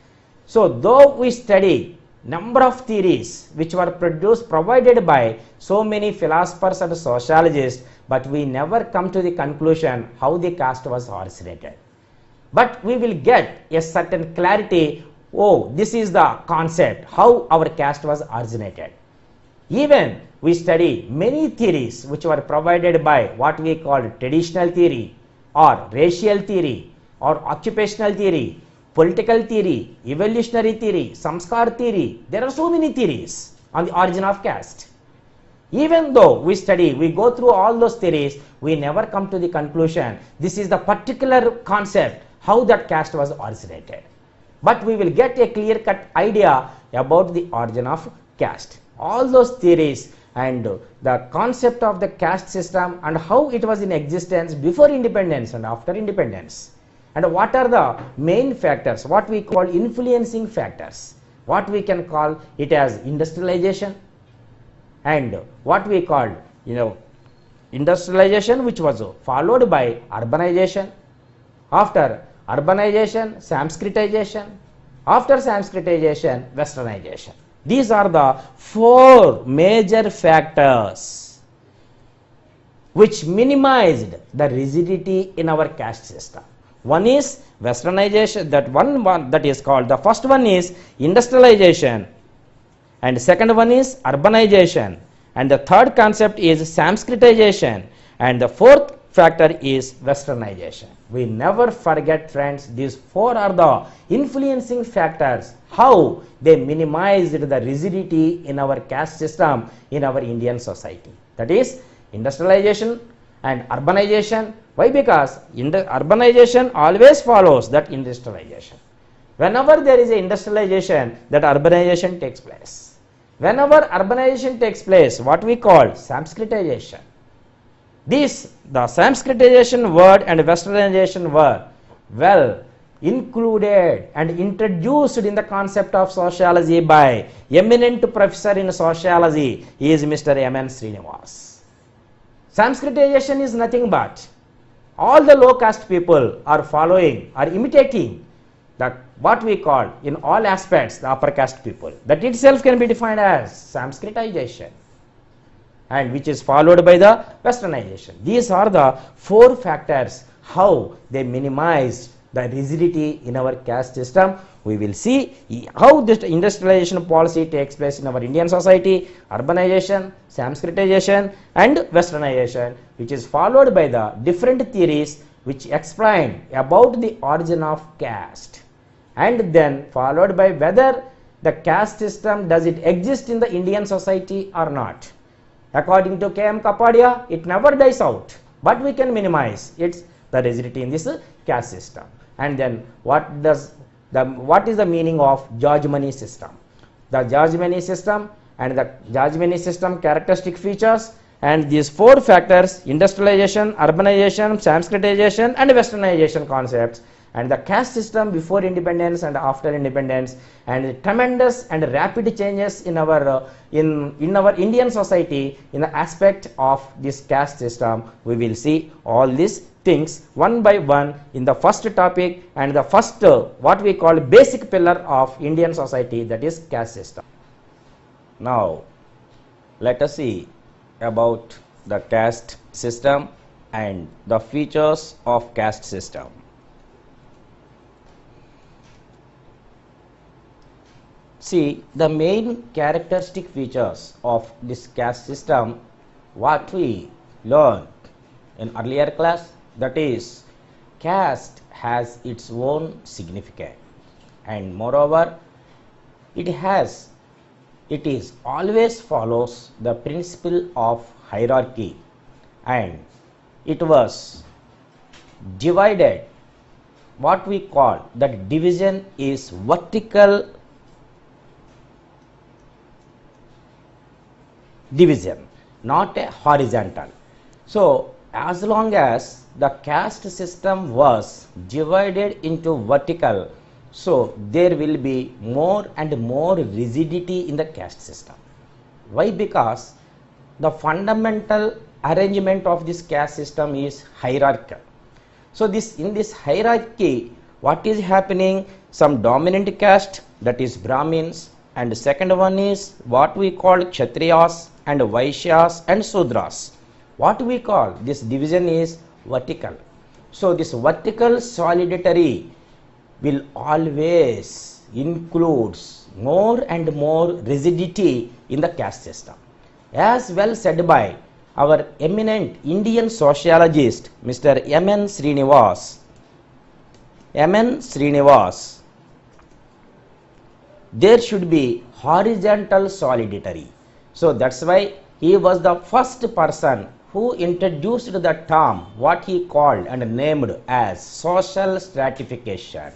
So though we study number of theories which were provided by so many philosophers and sociologists, but we never come to the conclusion how the caste was originated. But we will get a certain clarity, oh, this is the concept, how our caste was originated. Even we study many theories which were provided by what we call traditional theory or racial theory or occupational theory, political theory, evolutionary theory, samskar theory. There are so many theories on the origin of caste. Even though we study, we go through all those theories, we never come to the conclusion this is the particular concept how that caste was originated. But we will get a clear cut idea about the origin of caste. All those theories and the concept of the caste system and how it was in existence before independence and after independence. And what are the main factors, what we call influencing factors, what we can call it as industrialization, and what we called industrialization, which was followed by urbanization. After urbanization, Sanskritization. After Sanskritization, westernization. These are the four major factors which minimized the rigidity in our caste system. One is westernization, that is called, the first one is industrialization, and second one is urbanization, and the third concept is Sanskritization, and the fourth factor is westernization. We never forget friends, these four are the influencing factors how they minimized the rigidity in our caste system in our Indian society. That is industrialization and urbanization. Why? Because urbanization always follows that industrialization. Whenever there is a industrialization, that urbanization takes place. Whenever urbanization takes place, what we call Sanskritization. The Sanskritization word and westernization were well included and introduced in the concept of sociology by eminent professor in sociology is Mr. M.N. Srinivas. Sanskritization is nothing but all the low caste people are following or imitating that what we call in all aspects the upper caste people. That itself can be defined as Sanskritization, and which is followed by the westernization. These are the four factors how they minimize the rigidity in our caste system. We will see how this industrialization policy takes place in our Indian society, urbanization, Sanskritization and westernization, which is followed by the different theories which explain about the origin of caste, and then followed by whether the caste system does it exist in the Indian society or not. According to K.M. Kapadia, it never dies out, but we can minimize the rigidity in this caste system. And then what is the meaning of George money system? The George money system and the George money system characteristic features, and these four factors: industrialization, urbanization, Sanskritization and westernization concepts, and the caste system before independence and after independence, and tremendous and rapid changes in our Indian society in the aspect of this caste system. We will see all these things one by one in the first topic and the first what we call basic pillar of Indian society, that is caste system. Now let us see about the caste system and the features of caste system. See, the main characteristic features of this caste system, what we learned in earlier class, that is, caste has its own significance, and moreover, it is always follows the principle of hierarchy, and it was divided. What we call that division is vertical division, not a horizontal. So as long as the caste system was divided into vertical, so there will be more and more rigidity in the caste system. Why? Because the fundamental arrangement of this caste system is hierarchical. So in this hierarchy, what is happening? Some dominant caste, that is Brahmins, and the second one is what we call Kshatriyas and Vaishyas and Sudras. What we call this division is vertical. So this vertical solidary will always includes more and more rigidity in the caste system. As well said by our eminent Indian sociologist Mr. M.N. Srinivas. There should be horizontal solidary. So that's why he was the first person who introduced the term, what he called and named as social stratification.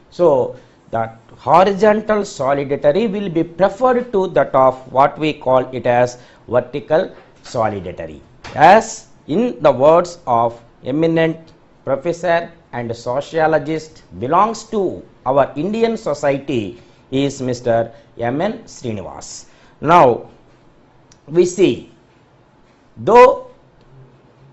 So that horizontal solidary will be preferred to that of what we call it as vertical solidary. As in the words of eminent professor and sociologist belongs to our Indian society is Mr. M.N. Srinivas. Now we see, though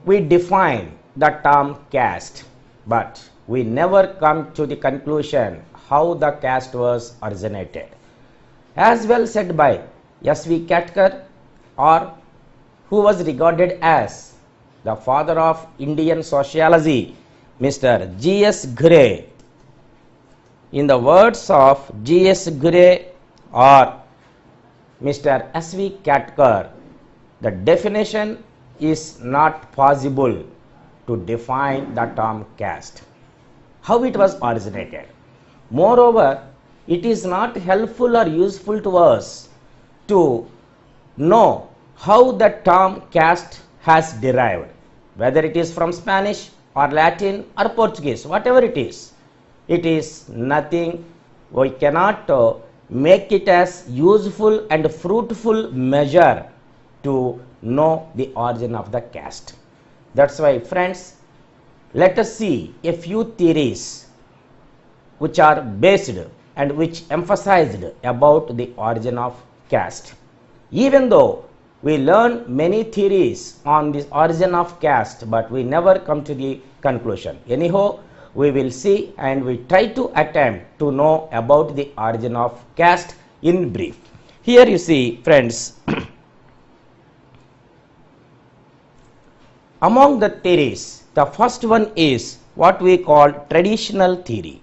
we define the term caste, but we never come to the conclusion how the caste was originated. As well said by S.V. Katkar, or who was regarded as the father of Indian sociology, Mr. G.S. Gray. In the words of G.S. Gray or Mr. S.V. Katkar, the definition is not possible to define the term caste, how it was originated. Moreover, it is not helpful or useful to us to know how the term caste has derived, whether it is from Spanish or Latin or Portuguese, whatever it is nothing. We cannot make it as useful and fruitful measure to know the origin of the caste. That's why, friends, let us see a few theories which are based and which emphasized about the origin of caste. Even though we learn many theories on the origin of caste, but we never come to the conclusion. Anyhow, we will see and we try to attempt to know about the origin of caste in brief. Here you see, friends, among the theories, the first one is what we call traditional theory.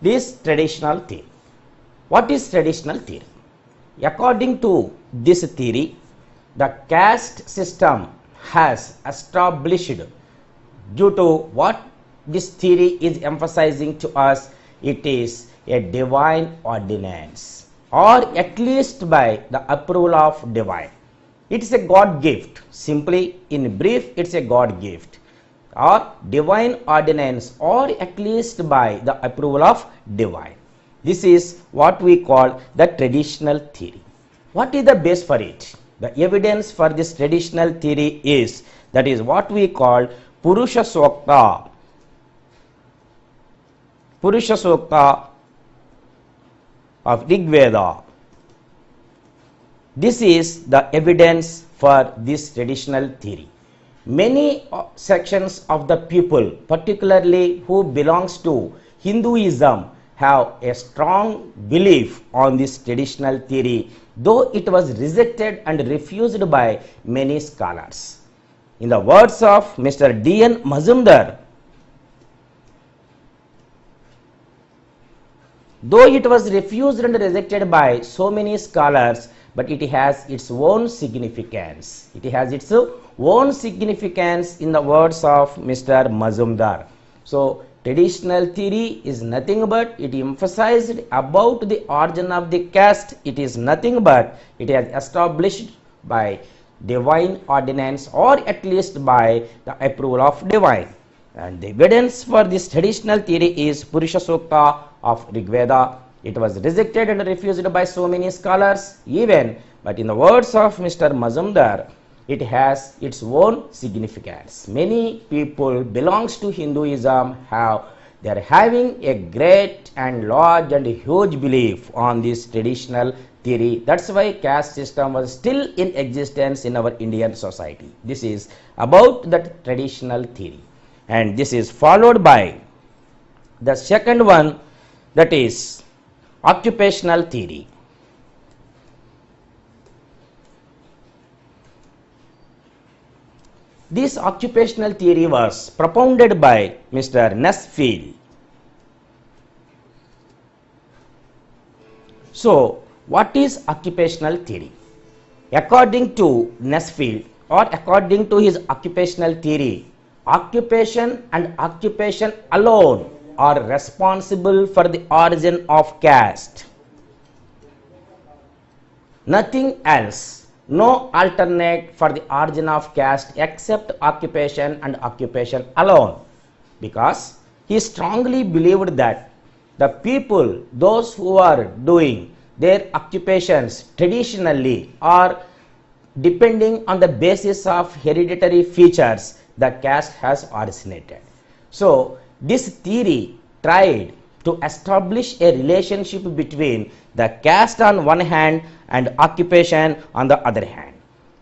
This traditional theory. What is traditional theory? According to this theory, the caste system has established, due to what this theory is emphasizing to us, it is a divine ordinance, or at least by the approval of divine. It is a God gift. Simply in brief, it's a God gift or divine ordinance, or at least by the approval of divine. This is what we call the traditional theory. What is the base for it? The evidence for this traditional theory is, that is what we call Purusha Sukta of Rig Veda. This is the evidence for this traditional theory. Many sections of the people, particularly who belongs to Hinduism, have a strong belief on this traditional theory, though it was rejected and refused by many scholars. In the words of Mr. D.N. Mazumdar, Though it was refused and rejected by so many scholars, but it has its own significance. It has its own significance in the words of Mr. Mazumdar. So, traditional theory is nothing but it emphasized about the origin of the caste. It is nothing but it has established by divine ordinance or at least by the approval of divine. And the evidence for this traditional theory is Purusha Sukta of Rig Veda. It was rejected and refused by so many scholars even, but in the words of Mr. Mazumdar, it has its own significance. Many people belongs to Hinduism they are having a great and large and huge belief on this traditional theory. That's why caste system was still in existence in our Indian society. This is about that traditional theory. And this is followed by the second one, that is occupational theory. This occupational theory was propounded by Mr. Nesfield. So, what is occupational theory? According to Nesfield, or according to his occupational theory, occupation and occupation alone are responsible for the origin of caste. Nothing else, no alternate for the origin of caste except occupation and occupation alone, because he strongly believed that the people, those who are doing their occupations traditionally are depending on the basis of hereditary features, the caste has originated. So, this theory tried to establish a relationship between the caste on one hand and occupation on the other hand.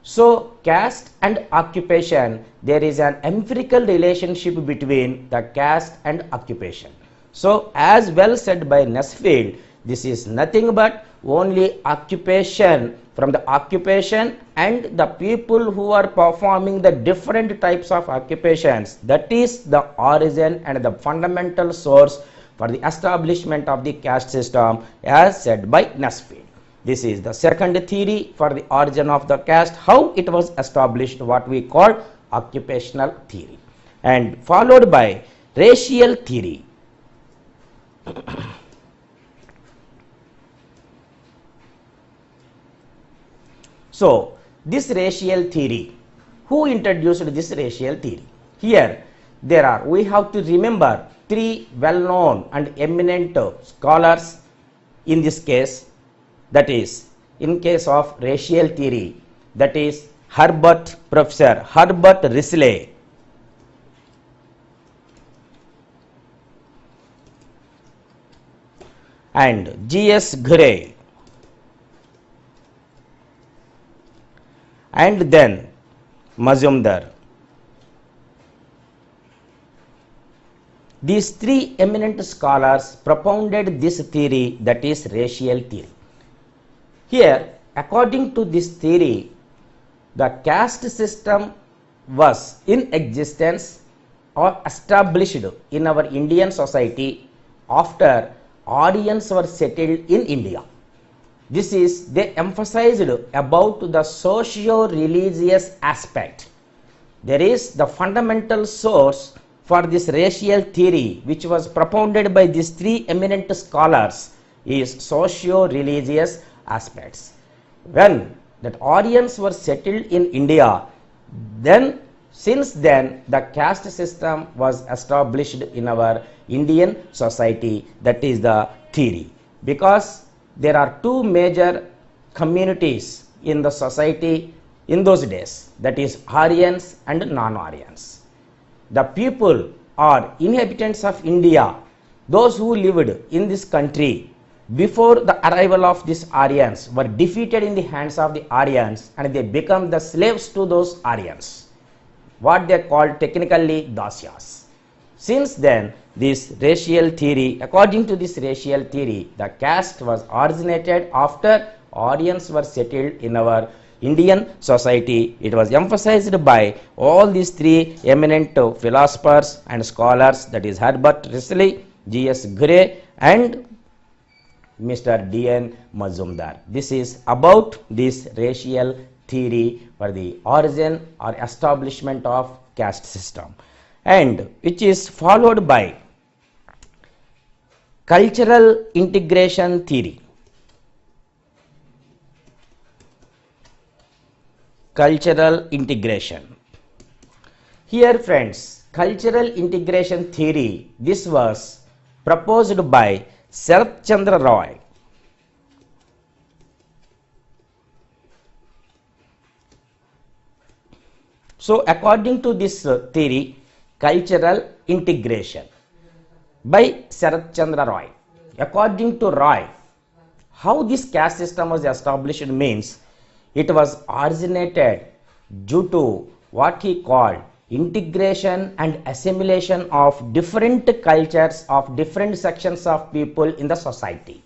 So, caste and occupation, there is an empirical relationship between the caste and occupation. So, as well said by Nesfield, this is nothing but only occupation from the occupation and the people who are performing the different types of occupations, that is the origin and the fundamental source for the establishment of the caste system, as said by Nesfield. This is the second theory for the origin of the caste, how it was established, what we call occupational theory, and followed by racial theory. So, this racial theory, who introduced this racial theory? Here, we have to remember three well-known and eminent scholars in this case, that is, in case of racial theory, that is Professor Herbert Risley, and G.S. Gray, and then Mazumdar. These three eminent scholars propounded this theory, that is racial theory. Here, according to this theory, the caste system was in existence or established in our Indian society after Aryans were settled in India. This is, they emphasized about the socio-religious aspect. There is the fundamental source for this racial theory, which was propounded by these three eminent scholars, is socio-religious aspects. When that Aryans were settled in India, then since then the caste system was established in our Indian society, that is the theory. Because there are two major communities in the society in those days, that is Aryans and non-Aryans. The people or inhabitants of India, those who lived in this country before the arrival of these Aryans, were defeated in the hands of the Aryans and they become the slaves to those Aryans, what they called technically Dasyas. Since then, this racial theory, according to this racial theory, the caste was originated after Aryans were settled in our Indian society. It was emphasized by all these three eminent philosophers and scholars, that is Herbert Risley, G.S. Gray, and Mr. D.N. Mazumdar. This is about this racial theory for the origin or establishment of caste system, and which is followed by cultural integration theory. Cultural integration. Here friends, cultural integration theory, this was proposed by Sarath Chandra Roy. So according to this theory, cultural integration by Sarath Chandra Roy. According to Roy, how this caste system was established means it was originated due to what he called integration and assimilation of different cultures of different sections of people in the society.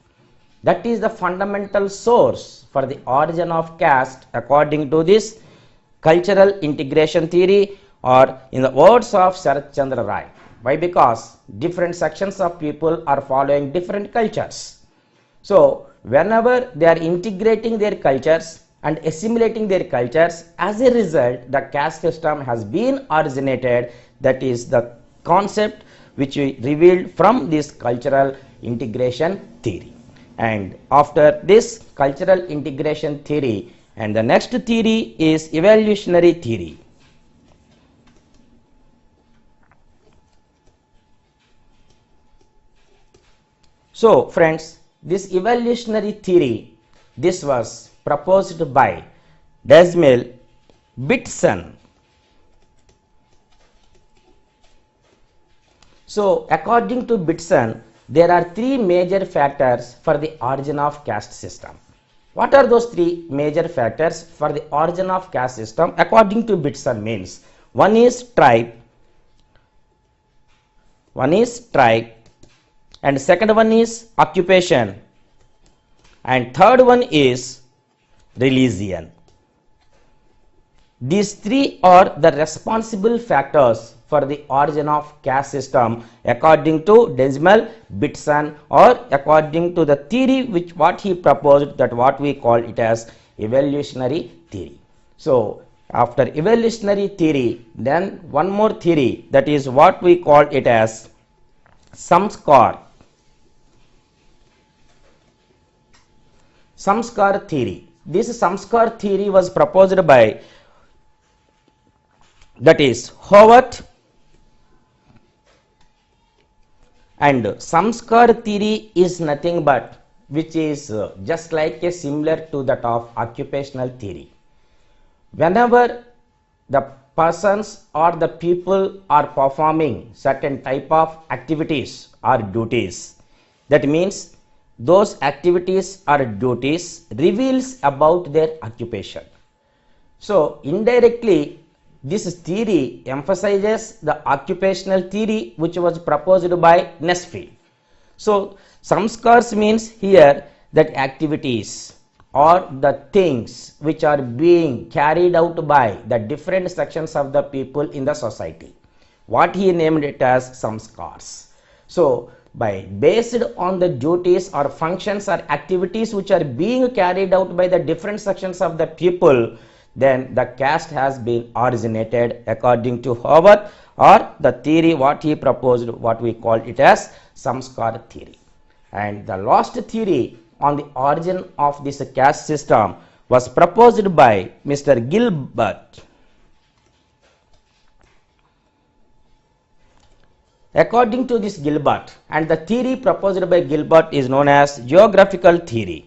That is the fundamental source for the origin of caste according to this cultural integration theory, or in the words of Sarath Chandra Roy. Why? Because different sections of people are following different cultures. So whenever they are integrating their cultures and assimilating their cultures, as a result the caste system has been originated. That is the concept which we revealed from this cultural integration theory. And after this cultural integration theory, and the next theory is evolutionary theory. So friends, this evolutionary theory, this was proposed by Desmond Bitson. So according to Bitson, there are three major factors for the origin of caste system. What are those three major factors for the origin of caste system according to Bitson means? One is tribe, and second one is occupation, and third one is religion. These three are the responsible factors for the origin of caste system according to Desmond Bitson, or according to the theory which what he proposed, that what we call it as evolutionary theory. So after evolutionary theory, then one more theory, that is what we call it as samskar theory. This samskar theory was proposed by, that is Howard, and samskar theory is nothing but which is just like a similar to that of occupational theory. Whenever the persons or the people are performing certain type of activities or duties, that means those activities or duties reveals about their occupation. So indirectly this theory emphasizes the occupational theory which was proposed by Nesfield. So samskars means here that activities or the things which are being carried out by the different sections of the people in the society. What he named it as samskars. So by based on the duties or functions or activities which are being carried out by the different sections of the people, then the caste has been originated according to Howard, or the theory what he proposed, what we call it as samskar theory. And the last theory on the origin of this caste system was proposed by Mr. Gilbert. According to this Gilbert, and the theory proposed by Gilbert is known as geographical theory.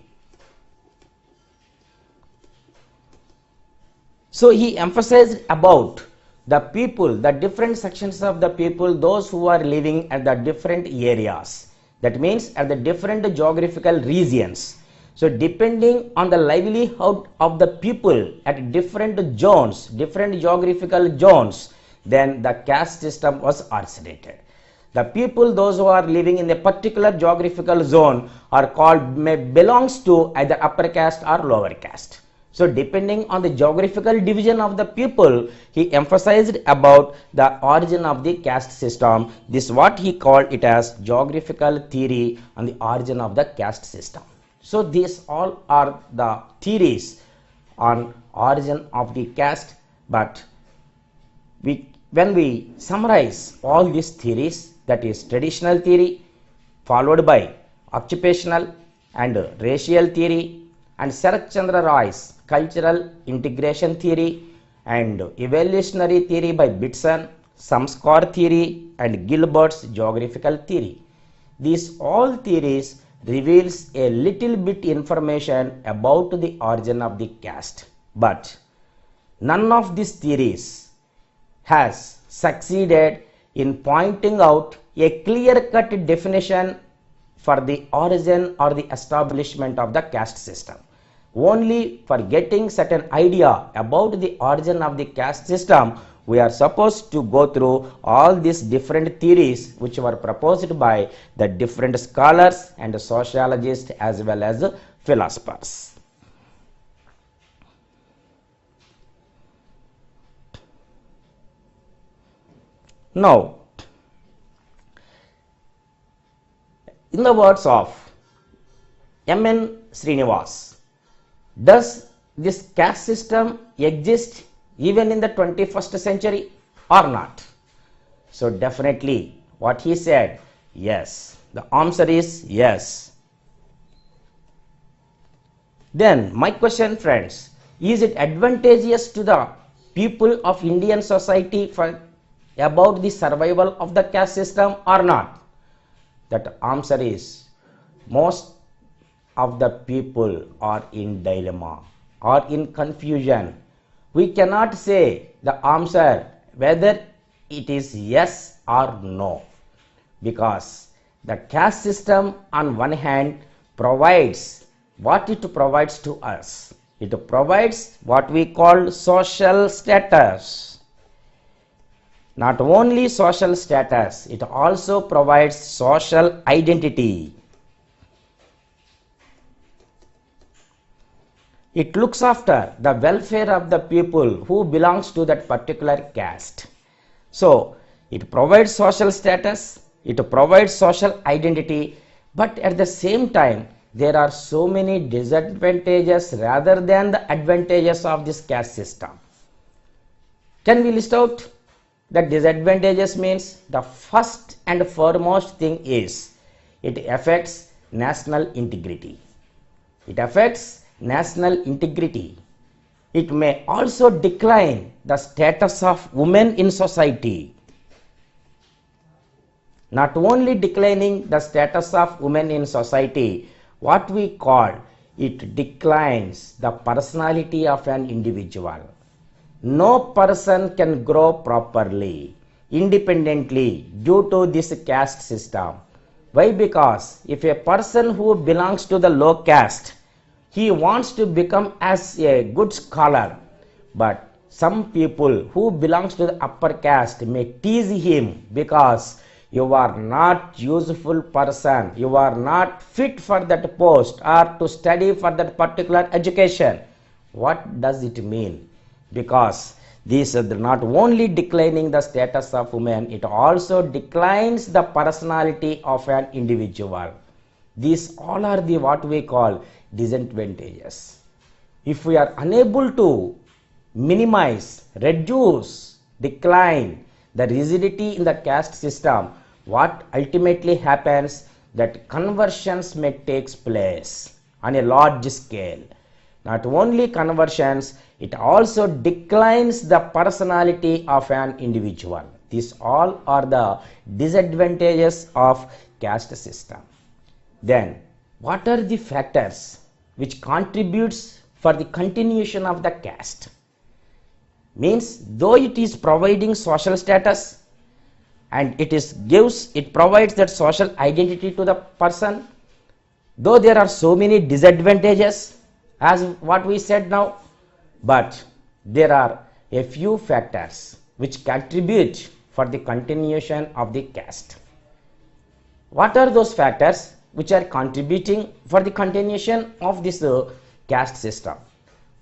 So he emphasized about the people, the different sections of the people, those who are living at the different areas, that means at the different geographical regions. So depending on the livelihood of the people at different zones, different geographical zones, then the caste system was originated. The people, those who are living in a particular geographical zone, are called, belongs to either upper caste or lower caste. So depending on the geographical division of the people, he emphasized about the origin of the caste system. This is what he called it as geographical theory on the origin of the caste system. So these all are the theories on origin of the caste, but when we summarize all these theories, that is traditional theory followed by occupational and racial theory, and Sarath Chandra Roy's cultural integration theory and evolutionary theory by Bitson, Samskar theory and Gilbert's geographical theory. These all theories reveals a little bit information about the origin of the caste, but none of these theories has succeeded in pointing out a clear-cut definition for the origin or the establishment of the caste system. Only for getting certain idea about the origin of the caste system, we are supposed to go through all these different theories which were proposed by the different scholars and sociologists as well as philosophers. Now, in the words of M.N. Srinivas, does this caste system exist even in the 21st century or not? So definitely what he said, yes. The answer is yes. Then my question, friends, is it advantageous to the people of Indian society for about the survival of the caste system or not? That answer is most of the people are in dilemma or in confusion. We cannot say the answer whether it is yes or no, because the caste system on one hand provides what it provides to us. It provides what we call social status. Not only social status, it also provides social identity. It looks after the welfare of the people who belongs to that particular caste. So it provides social status, it provides social identity, but at the same time there are so many disadvantages rather than the advantages of this caste system. Can we list out the disadvantages? Means the first and foremost thing is it affects national integrity. It affects national integrity. It may also decline the status of women in society. Not only declining the status of women in society, what we call it declines the personality of an individual. No person can grow properly, independently due to this caste system. Why? Because if a person who belongs to the low caste, he wants to become as a good scholar, but some people who belongs to the upper caste may tease him because you are not useful person, you are not fit for that post or to study for that particular education. What does it mean? Because this is not only declining the status of women, it also declines the personality of an individual. These all are the what we call disadvantages. If we are unable to minimize, reduce, decline the rigidity in the caste system, what ultimately happens, that conversions may take place on a large scale. Not only conversions, it also declines the personality of an individual. These all are the disadvantages of caste system. Then what are the factors which contributes for the continuation of the caste? Means though it is providing social status and it provides that social identity to the person, though there are so many disadvantages as what we said now, but there are a few factors which contribute for the continuation of the caste. What are those factors which are contributing for the continuation of this caste system?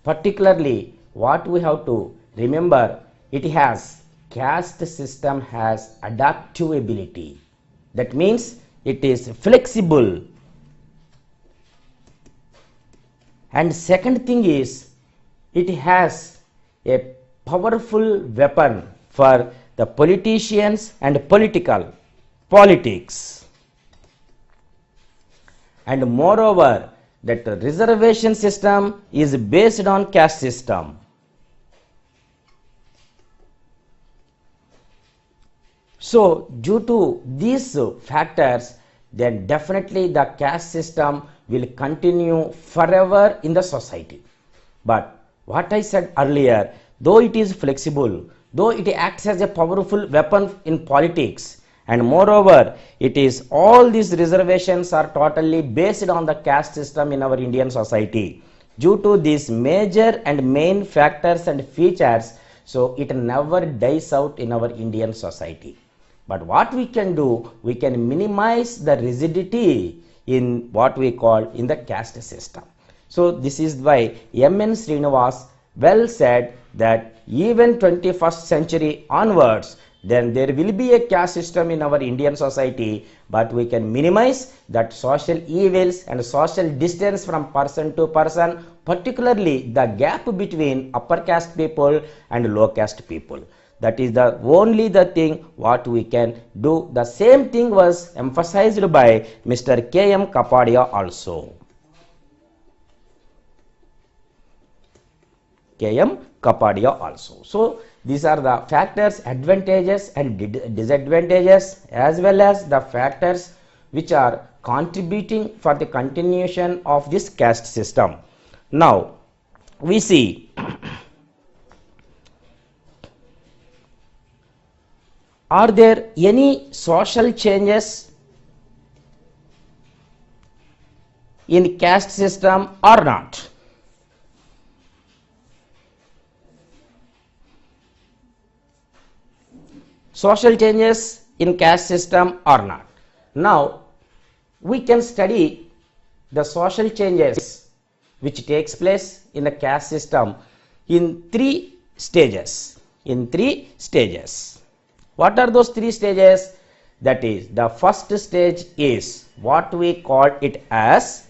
Particularly, what we have to remember, it has caste system has adaptive ability. That means it is flexible. And second thing is, it has a powerful weapon for the politicians and politics. And moreover, that reservation system is based on caste system. So due to these factors, then definitely the caste system will continue forever in the society. But what I said earlier, though it is flexible, though it acts as a powerful weapon in politics, and moreover, it is all these reservations are totally based on the caste system in our Indian society. Due to these major and main factors and features, so it never dies out in our Indian society. But what we can do, we can minimize the rigidity in what we call in the caste system. So this is why M.N. Srinivas well said that even 21st century onwards, then there will be a caste system in our Indian society, but we can minimize that social evils and social distance from person to person, particularly the gap between upper caste people and low caste people. That is the only the thing what we can do. The same thing was emphasized by Mr. K.M. Kapadia also. K.M. Kapadia also. So these are the factors, advantages and disadvantages, as well as the factors which are contributing for the continuation of this caste system. Now we see, are there any social changes in caste system or not? Social changes in caste system or not? Now we can study the social changes which takes place in the caste system in three stages. What are those three stages? That is, the first stage is what we call it as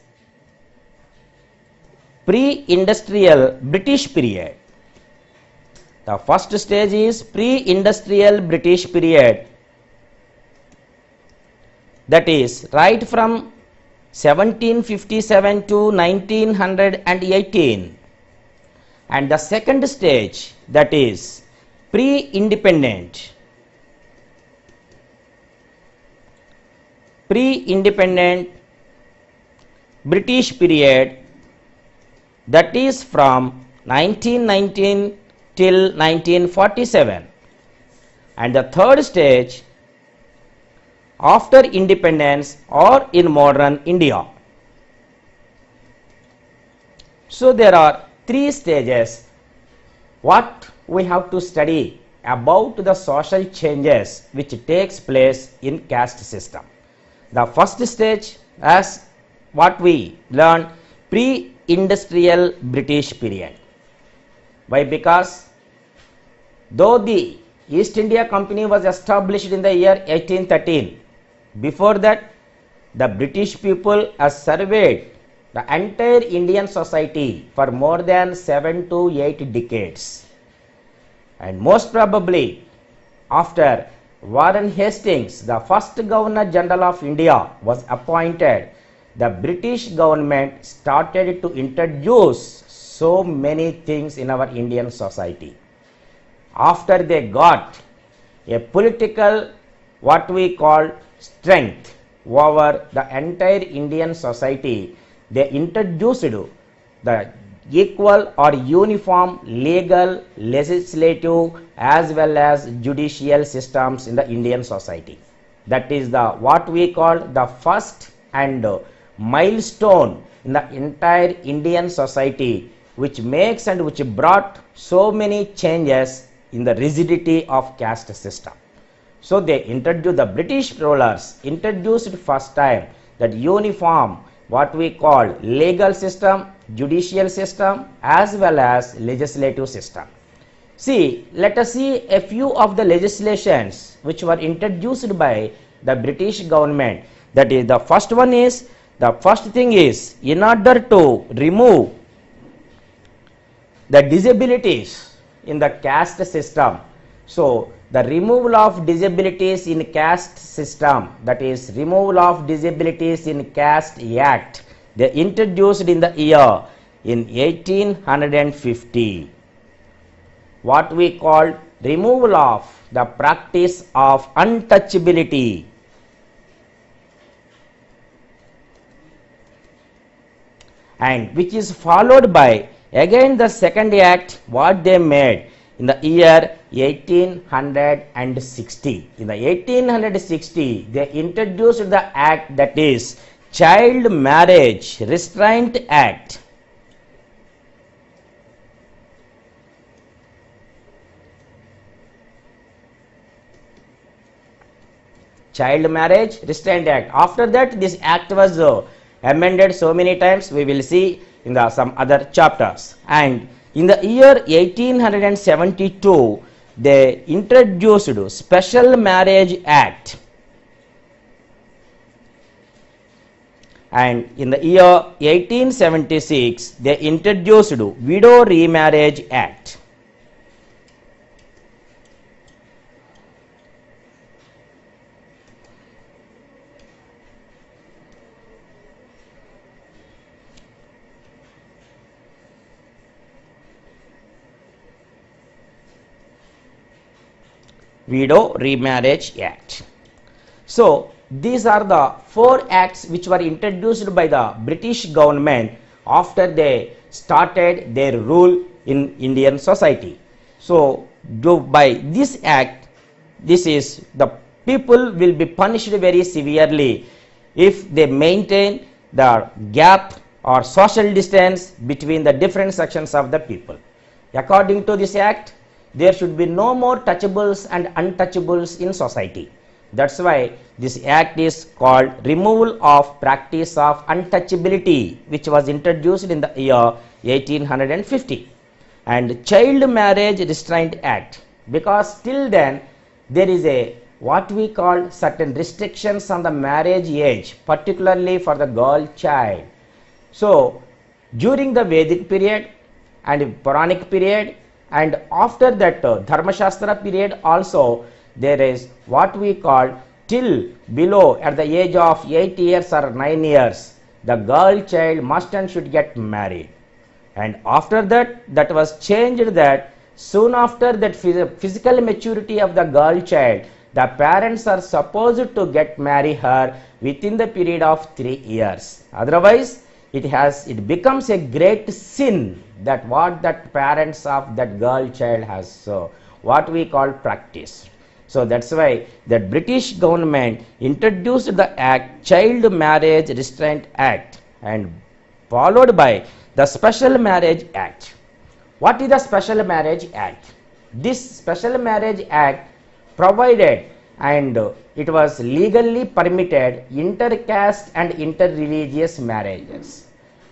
pre-industrial British period. The first stage is pre-industrial British period. That is right from 1757 to 1918. And the second stage, that is pre-independent British period, that is from 1919 till 1947. And the third stage, after independence or in modern India. So there are three stages what we have to study about the social changes which takes place in caste system. The first stage, as what we learned, pre-industrial British period. Why? Because though the East India Company was established in the year 1813, before that the British people has surveyed the entire Indian society for more than 7 to 8 decades. And most probably after Warren Hastings, the first Governor General of India, was appointed, the British government started to introduce so many things in our Indian society. After they got a political, what we call strength over the entire Indian society, they introduced the equal or uniform legal, legislative as well as judicial systems in the Indian society. That is the what we call the first and milestone in the entire Indian society, which makes and which brought so many changes in the rigidity of caste system. So they introduced, the British rulers introduced first time that uniform, what we call legal system, judicial system as well as legislative system. See, let us see a few of the legislations which were introduced by the British government. That is, the first one is, the first thing is, in order to remove the disabilities in the caste system. So, the removal of disabilities in caste system, that is removal of disabilities in caste act, they introduced in the year in 1850. What we call removal of the practice of untouchability. And which is followed by again the second act what they made in the year 1860. In the 1860 they introduced the act, that is Child Marriage Restraint Act. Child Marriage Restraint Act. After that, this act was amended so many times. We will see in the some other chapters. And in the year 1872, they introduced Special Marriage Act. And in the year 1876, they introduced Widow Remarriage Act. Widow Remarriage Act. So, these are the four acts which were introduced by the British government after they started their rule in Indian society. So, by this act, this is the people will be punished very severely if they maintain the gap or social distance between the different sections of the people. According to this act, there should be no more touchables and untouchables in society. That's why this act is called Removal of Practice of Untouchability, which was introduced in the year 1850. And Child Marriage Restraint Act, because till then there is a what we call certain restrictions on the marriage age, particularly for the girl child. So during the Vedic period and Puranic period, and after that Dharma Shastra period also, there is what we call till below at the age of 8 years or 9 years, the girl child must and should get married. And after that, that was changed that soon after that physical maturity of the girl child, the parents are supposed to get marry her within the period of 3 years. Otherwise, it becomes a great sin that what that parents of that girl child has what we call practice. So that's why that British government introduced the act Child Marriage Restraint Act and followed by the Special Marriage Act. What is the Special Marriage Act? This Special Marriage Act provided and it was legally permitted intercaste and interreligious marriages.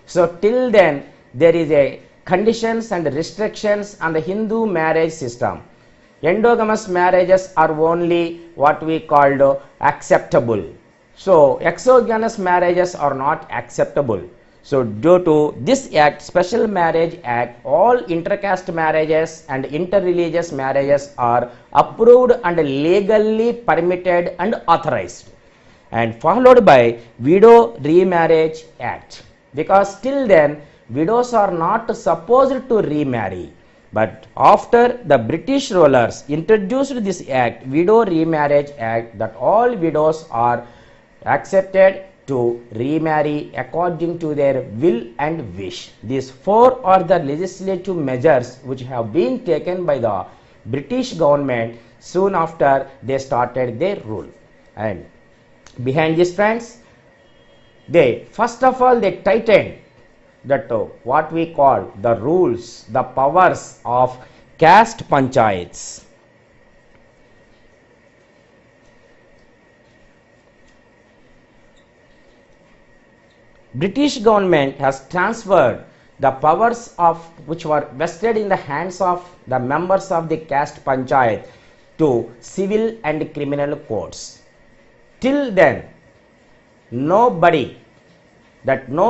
So till then there is a conditions and restrictions on the Hindu marriage system. Endogamous marriages are only what we called acceptable. So exogamous marriages are not acceptable. So due to this act, Special Marriage Act, all intercaste marriages and interreligious marriages are approved and legally permitted and authorized, and followed by Widow Remarriage Act, because till then widows are not supposed to remarry. But after the British rulers introduced this act, Widow Remarriage Act, that all widows are accepted to remarry according to their will and wish. These four are the legislative measures which have been taken by the British government soon after they started their rule. And behind this, friends, they first of all they tightened that what we call the rules, the powers of caste panchayats. British government has transferred the powers of which were vested in the hands of the members of the caste panchayat to civil and criminal courts. Till then, no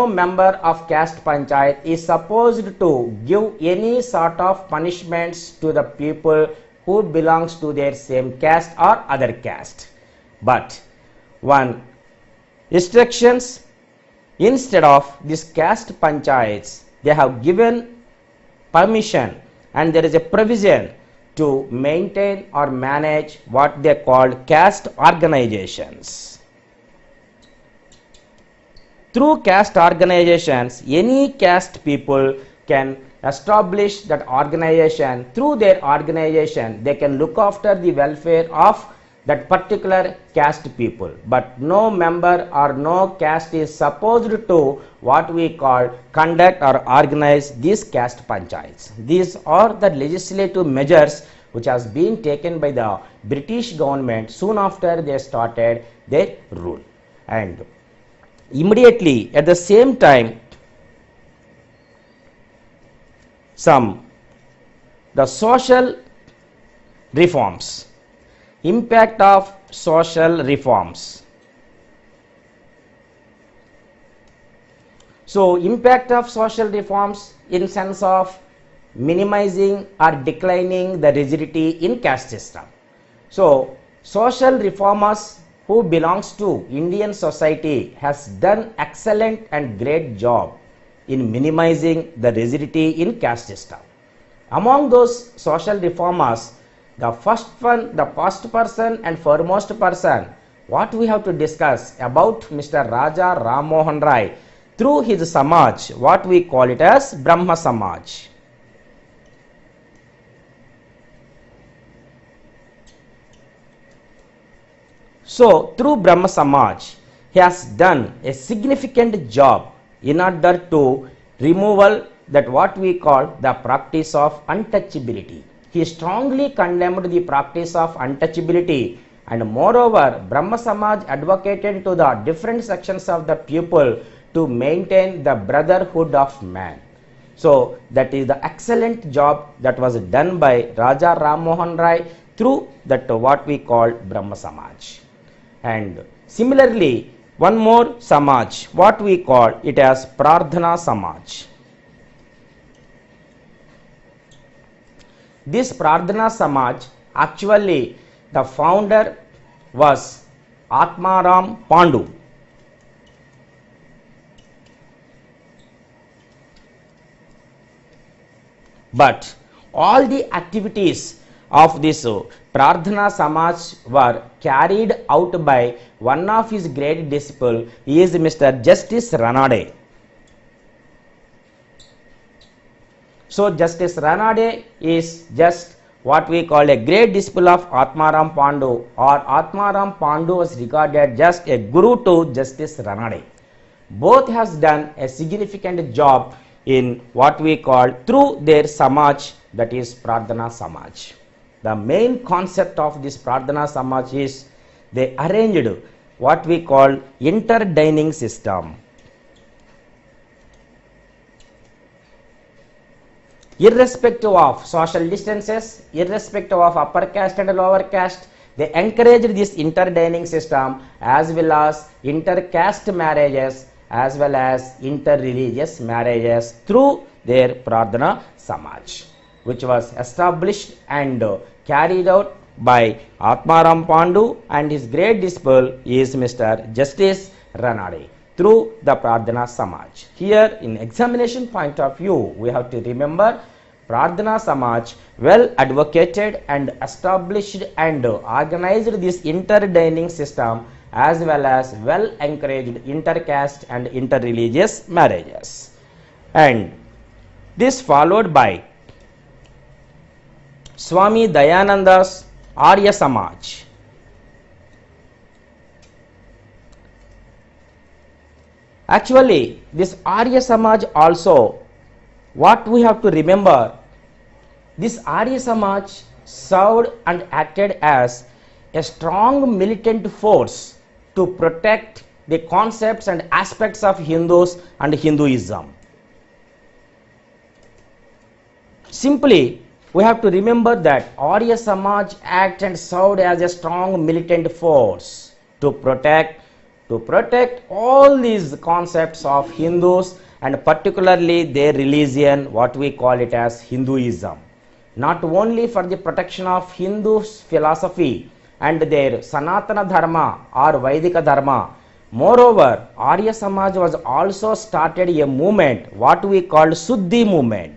member of caste panchayat is supposed to give any sort of punishments to the people who belongs to their same caste or other caste. But one instructions, instead of this caste panchayats, they have given permission and there is a provision to maintain or manage what they call caste organizations. Through caste organizations, any caste people can establish that organization. Through their organization, they can look after the welfare of that particular caste people. But no member or no caste is supposed to what we call conduct or organize these caste panchayats. These are the legislative measures which has been taken by the British government soon after they started their rule. And immediately at the same time, the social reforms, impact of social reforms. So impact of social reforms in sense of minimizing or declining the rigidity in caste system. So social reformers who belongs to Indian society has done excellent and great job in minimizing the rigidity in caste system. Among those social reformers, the first person and foremost person what we have to discuss about Mr. Raja Ram Mohan Rai through his Samaj, what we call it as Brahma Samaj. So through Brahma Samaj, he has done a significant job in order to removal that what we call the practice of untouchability. He strongly condemned the practice of untouchability, and moreover Brahma Samaj advocated to the different sections of the people to maintain the brotherhood of man. So that is the excellent job that was done by Raja Ram Mohan Rai through that what we call Brahma Samaj. And similarly, one more Samaj, what we call it as Prarthana Samaj. This Prarthana Samaj, actually the founder was Atmaram Pandu. But all the activities of this Prarthana Samaj were carried out by one of his great disciples, he is Mr. Justice Ranade. So Justice Ranade is just what we call a great disciple of Atmaram Pandu, or Atmaram Pandu was regarded just a guru to Justice Ranade. Both has done a significant job in what we call through their Samaj, that is Prarthana Samaj. The main concept of this Prarthana Samaj is they arranged what we call inter-dining system. Irrespective of social distances, irrespective of upper caste and lower caste, they encouraged this inter-dining system as well as inter-caste marriages as well as inter-religious marriages through their Prarthana Samaj, which was established and carried out by Atmaram Pandu, and his great disciple is Mr. Justice Ranade through the Prarthana Samaj. Here in examination point of view, we have to remember Prarthana Samaj well advocated and established and organized this inter-dining system as well as well encouraged intercaste and interreligious marriages. And this followed by Swami Dayananda's Arya Samaj. Actually, this Arya Samaj also, what we have to remember, this Arya Samaj served and acted as a strong militant force to protect the concepts and aspects of Hindus and Hinduism. Simply, we have to remember that Arya Samaj acted and served as a strong militant force to protect all these concepts of Hindus and particularly their religion, what we call it as Hinduism. Not only for the protection of Hindus' philosophy and their Sanatana Dharma or Vaidika Dharma. Moreover, Arya Samaj was also started a movement what we called Suddhi movement.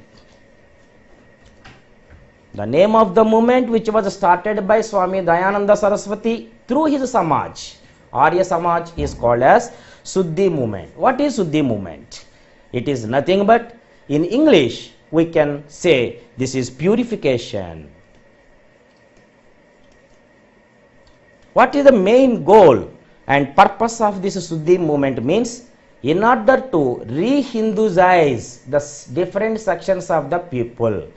The name of the movement which was started by Swami Dayananda Saraswati through his Samaj, Arya Samaj, is called as Suddhi movement. What is Suddhi movement? It is nothing but, in English we can say this is purification. What is the main goal and purpose of this Suddhi movement means? In order to re-Hinduize the different sections of the people.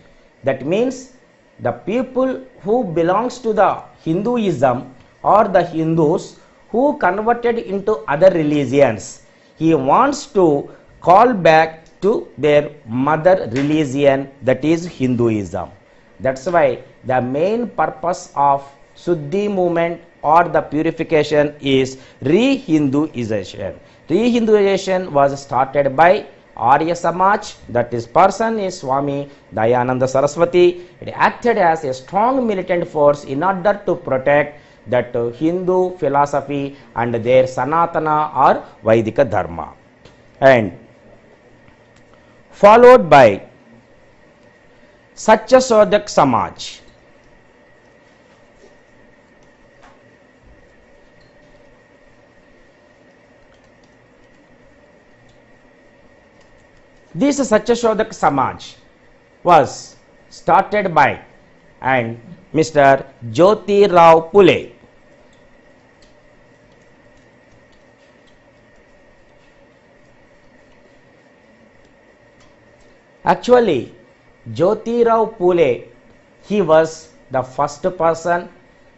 That means the people who belongs to the Hinduism or the Hindus who converted into other religions. He wants to call back to their mother religion, that is Hinduism. That's why the main purpose of Suddhi movement or the purification is re-Hinduization. Re-Hinduization was started by Arya Samaj, that is person is Swami Dayananda Saraswati. It acted as a strong militant force in order to protect that Hindu philosophy and their Sanatana or Vaidika Dharma. And followed by Satyashodak Samaj. This Satyashodak Samaj was started by and Mr. Jyoti Rao Phule. Actually, Jyoti Rao Phule, he was the first person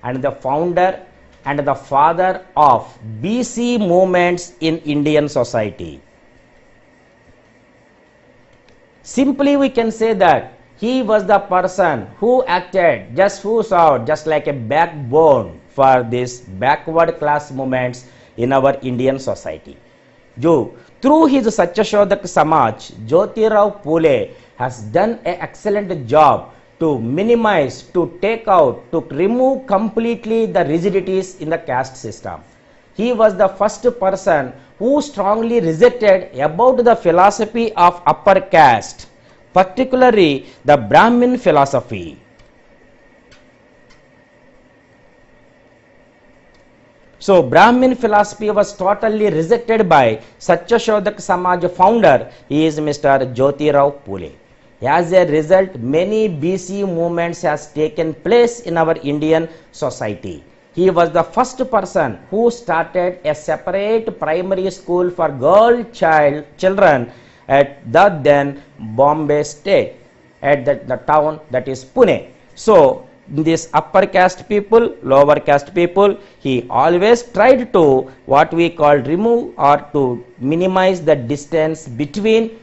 and the founder and the father of BC movements in Indian society. Simply we can say that he was the person who acted, who served just like a backbone for these backward class movements in our Indian society. Through his Satyashodak Samaj, Jyoti Rao Phule has done an excellent job to minimize, to take out, to remove completely the rigidities in the caste system. He was the first person who strongly rejected about the philosophy of upper caste, particularly the Brahmin philosophy. So Brahmin philosophy was totally rejected by Satyashodak Samaj founder, he is Mr. Jyoti Rao Phule. As a result, many BC movements has taken place in our Indian society. He was the first person who started a separate primary school for children at the then Bombay state, at the town that is Pune. So this upper caste people, lower caste people, he always tried to what we call remove or to minimize the distance between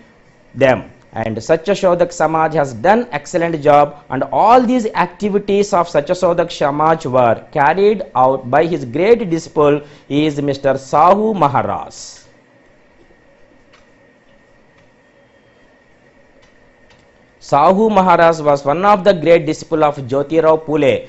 them. And Satyashodak Samaj has done excellent job, and all these activities of Satyashodak Samaj were carried out by his great disciple, is Mr. Sahu Maharaj. Sahu Maharaj was one of the great disciples of Jyoti Rao Phule,